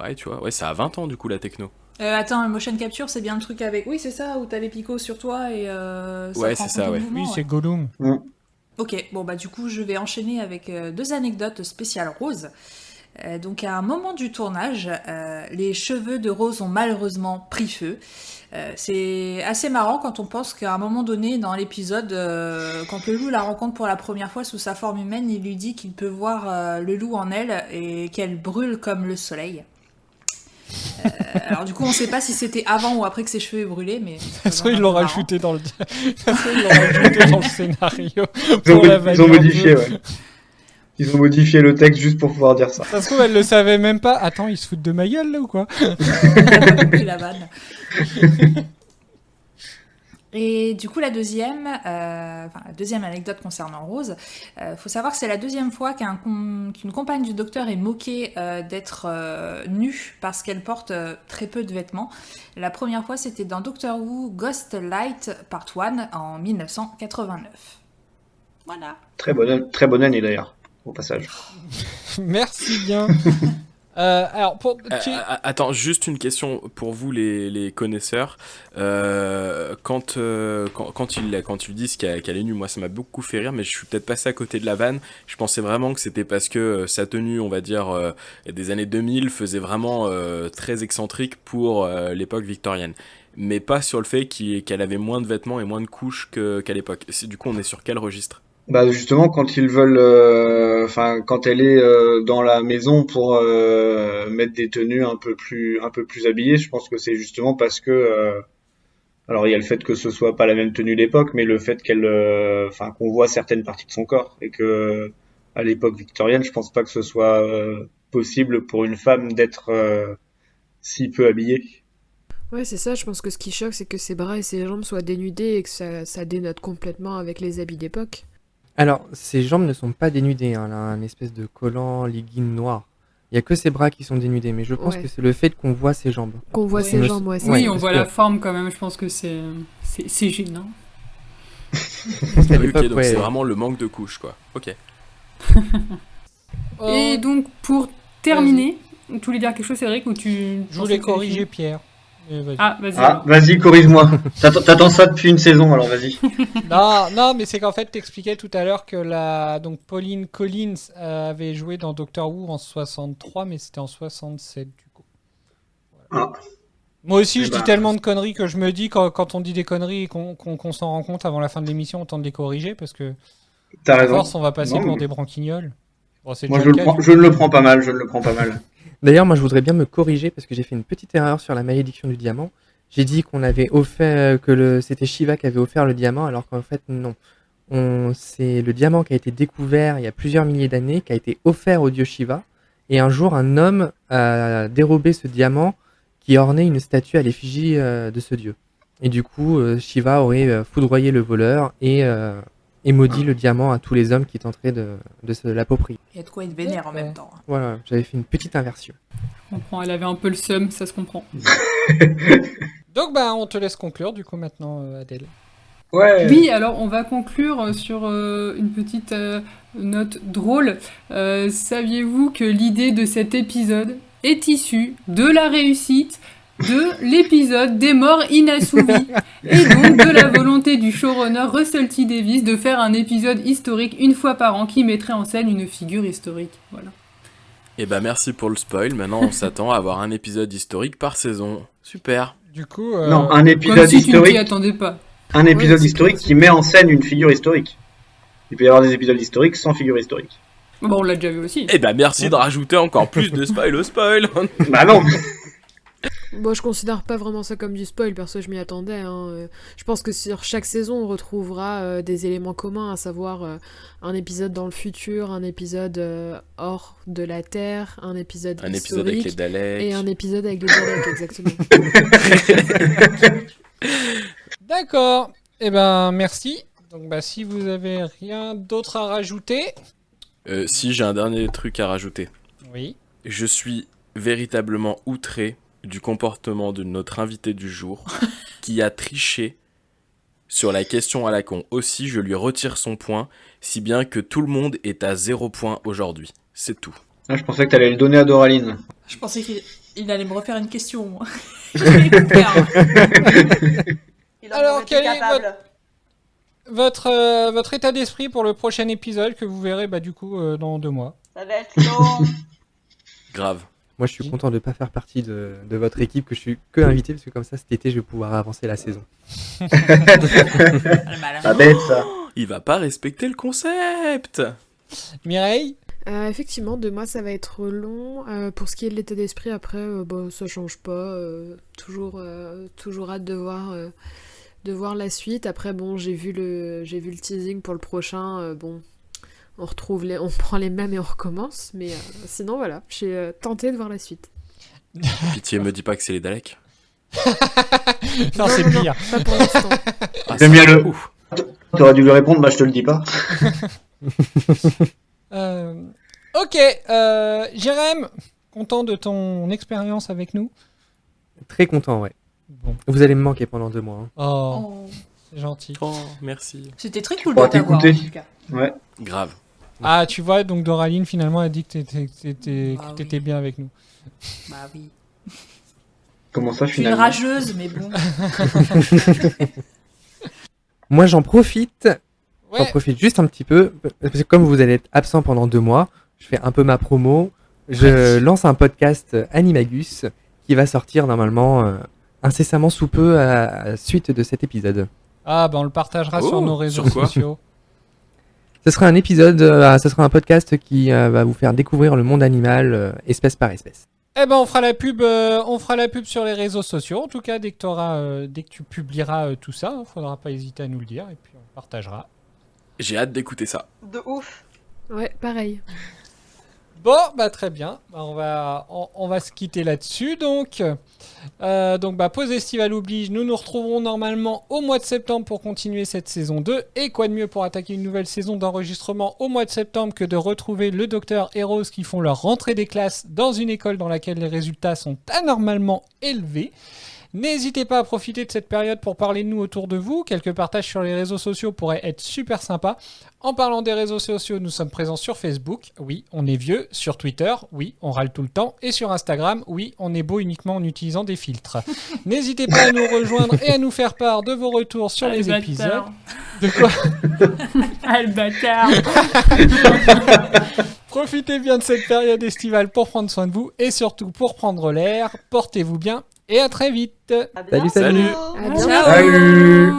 Ouais, tu vois, ouais, ça a 20 ans, du coup, la techno. Attends, le motion capture, c'est bien le truc avec... Oui, c'est ça, où t'as les picots sur toi et ça Ouais, prend c'est ça, compte du ouais. mouvement, Oui, ouais. c'est Gollum. Ok, bon bah du coup je vais enchaîner avec 2 anecdotes spéciales Rose. Donc à un moment du tournage, les cheveux de Rose ont malheureusement pris feu. C'est assez marrant quand on pense qu'à un moment donné dans l'épisode, quand le loup la rencontre pour la première fois sous sa forme humaine, il lui dit qu'il peut voir le loup en elle et qu'elle brûle comme le soleil. Alors du coup on sait pas si c'était avant ou après que ses cheveux aient brûlé, mais... Ça se trouve, ils l'ont rajouté dans le... Ça se trouve, ils l'ont rajouté dans le scénario. Ils ont modifié, ouais. Ils ont modifié le texte juste pour pouvoir dire ça. Ça se trouve, elle le savait même pas. Attends, ils se foutent de ma gueule, là, ou quoi? Puis la vanne. Et du coup, la deuxième anecdote concernant Rose, faut savoir que c'est la deuxième fois qu'une compagne du docteur est moquée d'être nue parce qu'elle porte très peu de vêtements. La première fois, c'était dans Doctor Who Ghost Light Part 1 en 1989. Voilà. Très bonne année d'ailleurs, au passage. Merci bien. Alors, attends, juste une question pour vous les connaisseurs. Quand ils disent qu'elle est nue, moi ça m'a beaucoup fait rire, mais je suis peut-être passé à côté de la vanne. Je pensais vraiment que c'était parce que sa tenue, on va dire, des années 2000 faisait vraiment très excentrique pour l'époque victorienne. Mais pas sur le fait qu'elle avait moins de vêtements et moins de couches qu'à l'époque. Du coup, on est sur quel registre? Bah justement quand ils veulent, quand elle est dans la maison pour mettre des tenues un peu plus habillées, je pense que c'est justement parce que alors il y a le fait que ce soit pas la même tenue d'époque, mais le fait qu'on voit certaines parties de son corps et que à l'époque victorienne, je pense pas que ce soit possible pour une femme d'être si peu habillée. Ouais, c'est ça, je pense que ce qui choque, c'est que ses bras et ses jambes soient dénudés et que ça dénote complètement avec les habits d'époque. Alors, ses jambes ne sont pas dénudées, hein. Elle a un espèce de collant legging noir. Il n'y a que ses bras qui sont dénudés, mais je pense que c'est le fait qu'on voit ses jambes. Qu'on voit ses jambes, ouais. Oui, on voit la forme quand même, je pense que c'est gênant. Ok, donc c'est vraiment le manque de couches, quoi. Ok. Et donc, pour terminer, tu voulais dire quelque chose, Cédric, ou tu... Je voulais corriger Pierre. Vas-y. Ah, vas-y. Ah, vas-y, corrige-moi. T'attends ça depuis une saison, alors vas-y. Non, mais c'est qu'en fait, t'expliquais tout à l'heure que donc Pauline Collins avait joué dans Doctor Who en 63, mais c'était en 67 du coup. Voilà. Ah. Moi aussi, je dis tellement de conneries que je me dis quand on dit des conneries et qu'on s'en rend compte avant la fin de l'émission, autant de les corriger parce que T'as à raison. force, on va passer Non, pour mais- des branquignoles. Bon, c'est Moi, déjà le cas, je ne le prends pas mal, D'ailleurs, moi, je voudrais bien me corriger parce que j'ai fait une petite erreur sur la malédiction du diamant. J'ai dit qu'on avait offert c'était Shiva qui avait offert le diamant, alors qu'en fait non. C'est le diamant qui a été découvert il y a plusieurs milliers d'années, qui a été offert au dieu Shiva, et un jour un homme a dérobé ce diamant qui ornait une statue à l'effigie de ce dieu. Et du coup, Shiva aurait foudroyé le voleur et maudit le diamant à tous les hommes qui tenteraient de se l'approprier. Il y a de quoi être vénère en même temps. Voilà, j'avais fait une petite inversion. Je comprends, elle avait un peu le seum, ça se comprend. Donc, on te laisse conclure du coup maintenant, Adèle. Ouais. Oui, alors on va conclure sur une petite note drôle. Saviez-vous que l'idée de cet épisode est issue de la réussite de l'épisode des morts inassouvis et donc de la volonté du showrunner Russell T Davies de faire un épisode historique une fois par an qui mettrait en scène une figure historique. Voilà. Et merci pour le spoil. Maintenant, on s'attend à avoir un épisode historique par saison. Super. Du coup, Non, un Comme épisode si tu ne historique. t'y attendais pas. Un épisode historique qui met en scène une figure historique. Il peut y avoir des épisodes historiques sans figure historique. Bon, on l'a déjà vu aussi. Et merci de rajouter encore plus de spoil au spoil. Bah non. Bon, je considère pas vraiment ça comme du spoil, perso, je m'y attendais. Je pense que sur chaque saison, on retrouvera des éléments communs, à savoir un épisode dans le futur, un épisode hors de la Terre, un épisode Un historique, épisode avec les Daleks. et un épisode avec les Daleks, exactement. D'accord. Merci. Donc, si vous avez rien d'autre à rajouter. Si j'ai un dernier truc à rajouter. Oui. Je suis véritablement outré du comportement de notre invité du jour qui a triché Sur la question à la con aussi, je lui retire son point, si bien que tout le monde est à 0 point aujourd'hui. C'est tout. Ah, je pensais que t'allais le donner à Doraline. Je pensais qu'il allait me refaire une question, moi. J'ai peur. Alors, quel est votre état d'esprit pour le prochain épisode que vous verrez du coup dans 2 mois? Ça va être long. Grave. Moi, je suis content de ne pas faire partie de votre équipe, que je suis que invité, parce que comme ça, cet été, je vais pouvoir avancer la saison. Pas bête, ça. Il va pas respecter le concept. Mireille? Effectivement, 2 mois, ça va être long. Pour ce qui est de l'état d'esprit, après, ça change pas. Toujours hâte de voir la suite. Après, bon, j'ai vu le teasing pour le prochain. On prend les mêmes et on recommence. Mais sinon, voilà, j'ai tenté de voir la suite. Pitié, me dis pas que c'est les Daleks. Non, c'est pire. Non, pas pour l'instant. J'aime bien le. T'aurais dû lui répondre, je te le dis pas. Ok, Jérém, content de ton expérience avec nous? Très content, ouais. Bon. Vous allez me manquer pendant 2 mois. Hein. Oh, c'est gentil. Oh, merci. C'était très cool de t'avoir, en tout cas. Ouais. Grave. Ah, tu vois, donc Doraline finalement a dit que t'étais bien avec nous. Bah oui. Comment ça, Je suis une finalement? rageuse, mais bon. Moi, j'en profite. Ouais. J'en profite juste un petit peu, parce que comme vous allez être absent pendant 2 mois, je fais un peu ma promo. Je lance un podcast Animagus qui va sortir normalement incessamment sous peu à la suite de cet épisode. Ah, on le partagera sur nos réseaux sociaux. Ce sera un épisode, ce sera un podcast qui va vous faire découvrir le monde animal espèce par espèce. Eh ben, on fera la pub sur les réseaux sociaux. En tout cas, dès que tu publieras tout ça, faudra pas hésiter à nous le dire et puis on partagera. J'ai hâte d'écouter ça. De ouf. Ouais, pareil. Bon, très bien. On va se quitter là-dessus. Donc, pause estivale oblige. Nous nous retrouverons normalement au mois de septembre pour continuer cette saison 2. Et quoi de mieux pour attaquer une nouvelle saison d'enregistrement au mois de septembre que de retrouver le docteur et Rose qui font leur rentrée des classes dans une école dans laquelle les résultats sont anormalement élevés. N'hésitez pas à profiter de cette période pour parler de nous autour de vous. Quelques partages sur les réseaux sociaux pourraient être super sympas. En parlant des réseaux sociaux, nous sommes présents sur Facebook. Oui, on est vieux. Sur Twitter. Oui, on râle tout le temps. Et sur Instagram. Oui, on est beau uniquement en utilisant des filtres. N'hésitez pas à nous rejoindre et à nous faire part de vos retours sur les épisodes. De quoi? Ah, le bâtard. Profitez bien de cette période estivale pour prendre soin de vous et surtout pour prendre l'air. Portez-vous bien et à très vite. Salut. À bientôt. Salut.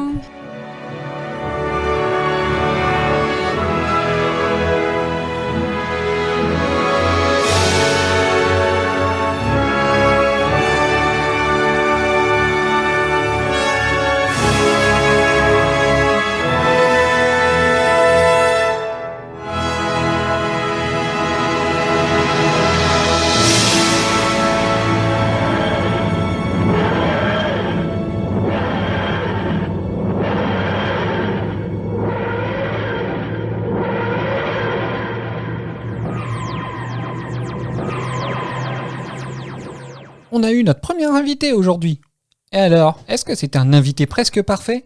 On a eu notre premier invité aujourd'hui. Et alors, est-ce que c'est un invité presque parfait ?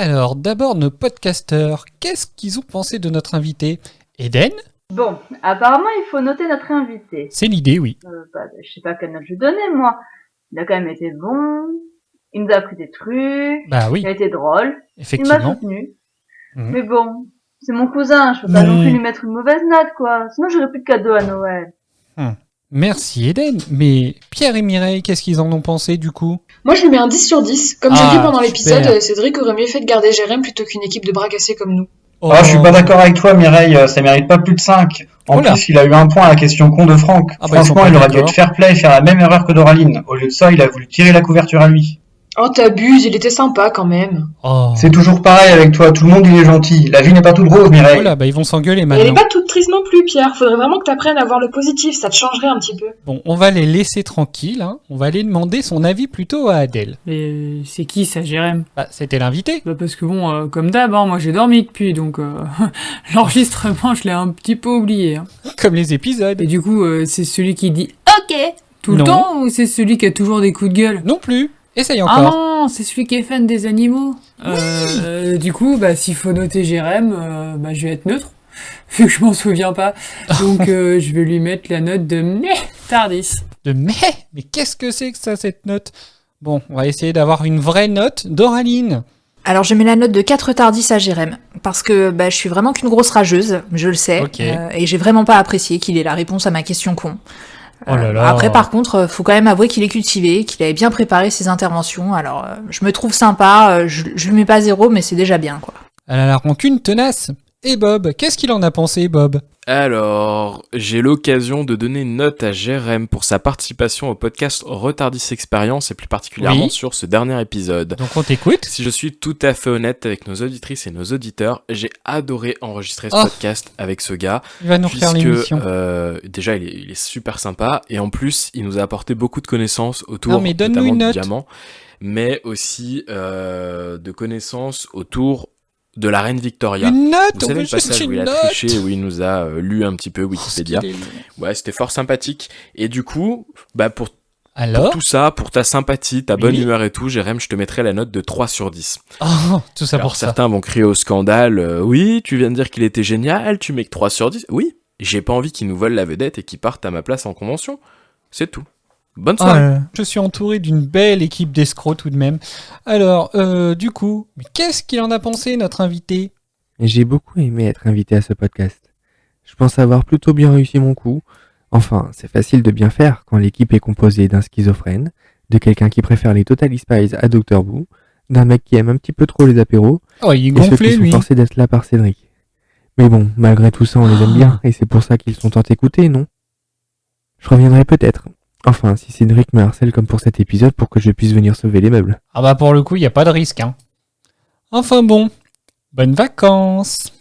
Alors, d'abord, nos podcasteurs, qu'est-ce qu'ils ont pensé de notre invité ? Eden ? Bon, apparemment, il faut noter notre invité. C'est l'idée, oui. Je sais pas quelle note je donnais, moi. Il a quand même été bon, il nous a appris des trucs, Bah oui. il a été drôle, Effectivement. il m'a soutenu. Mais bon, c'est mon cousin, je peux pas non plus lui mettre une mauvaise note, quoi. Sinon, j'aurais plus de cadeaux à Noël. Merci Eden, mais Pierre et Mireille, qu'est-ce qu'ils en ont pensé du coup ? Moi je lui mets un 10 sur 10. Comme j'ai dit pendant l'épisode, super. Cédric aurait mieux fait de garder Jérém plutôt qu'une équipe de bras cassés comme nous. Oh, je suis pas d'accord avec toi, Mireille, ça mérite pas plus de 5. En plus, il a eu un point à la question con de Franck. Ah bah, Franchement, il aurait dû être fair play et faire la même erreur que Doraline. Au lieu de ça, il a voulu tirer la couverture à lui. Oh, t'abuses, il était sympa quand même. Oh. C'est toujours pareil avec toi, tout le monde il est gentil. La vie n'est pas toute rose, Mireille. Oh là, bah ils vont s'engueuler Elle est maintenant. pas toute triste non plus, Pierre. Faudrait vraiment que t'apprennes à voir le positif, ça te changerait un petit peu. Bon, on va les laisser tranquilles, hein. On va aller demander son avis plutôt à Adèle. Et c'est qui ça, Jérém? Bah, c'était l'invité. Bah parce que bon, comme d'hab, hein, moi j'ai dormi depuis, donc l'enregistrement je l'ai un petit peu oublié. Hein. Comme les épisodes. Et du coup, c'est celui qui dit OK tout le Non. temps ou c'est celui qui a toujours des coups de gueule? Non plus. Essaye Ah encore. non, c'est celui qui est fan des animaux. Du coup, bah s'il faut noter Jérém, bah je vais être neutre, vu que je m'en souviens pas. Donc je vais lui mettre la note de meh Tardis. De mais qu'est-ce que c'est que ça, cette note? Bon, on va essayer d'avoir une vraie note d'Oraline. Alors je mets la note de 4 Tardis à Jérém, parce que bah, je suis vraiment qu'une grosse rageuse, je le sais, Ok. et j'ai vraiment pas apprécié qu'il ait la réponse à ma question con. Oh là là. Après par contre, faut quand même avouer qu'il est cultivé, qu'il avait bien préparé ses interventions, alors je me trouve sympa, je lui mets pas 0, mais c'est déjà bien quoi. Elle a la rancune tenace. Et Bob, qu'est-ce qu'il en a pensé, Bob? Alors, j'ai l'occasion de donner une note à Jérém pour sa participation au podcast Retardis Expérience et plus particulièrement Oui. sur ce dernier épisode. Donc on t'écoute. Si je suis tout à fait honnête avec nos auditrices et nos auditeurs, j'ai adoré enregistrer ce Oh. podcast avec ce gars. Il va nous refaire puisque, l'émission. déjà, il est super sympa et en plus, il nous a apporté beaucoup de connaissances autour Non, mais donne-nous notamment une du note. diamant, mais aussi de connaissances autour de la reine Victoria. Une note, Vous on savez veut le passage juste où une il a note. triché, où il nous a lu un petit peu Wikipédia. qu'il est long. Ouais, c'était fort sympathique. Et du coup, bah pour Alors tout ça, pour ta sympathie, ta bonne Oui. humeur et tout, Jérém, je te mettrai la note de 3 sur 10. Oh, tout ça Alors, pour ça. certains vont crier au scandale, oui, tu viens de dire qu'il était génial, tu mets que 3 sur 10. Oui, j'ai pas envie qu'il nous vole la vedette et qu'il parte à ma place en convention. C'est tout. Bonne Oh soirée. là là. Je suis entouré d'une belle équipe d'escrocs tout de même. Alors, du coup, mais qu'est-ce qu'il en a pensé, notre invité? J'ai beaucoup aimé être invité à ce podcast. Je pense avoir plutôt bien réussi mon coup. Enfin, c'est facile de bien faire quand l'équipe est composée d'un schizophrène, de quelqu'un qui préfère les Totally Spies à Doctor Who, d'un mec qui aime un petit peu trop les apéros, Oh, il est et ceux gonflé, qui sont lui. forcés d'être là par Cédric. Mais bon, malgré tout ça, on les aime bien, et c'est pour ça qu'ils sont tant écoutés, non? Je reviendrai peut-être. Enfin, si Cédric me harcèle comme pour cet épisode pour que je puisse venir sauver les meubles. Ah bah pour le coup, il n'y a pas de risque. Hein. Enfin bon, bonnes vacances.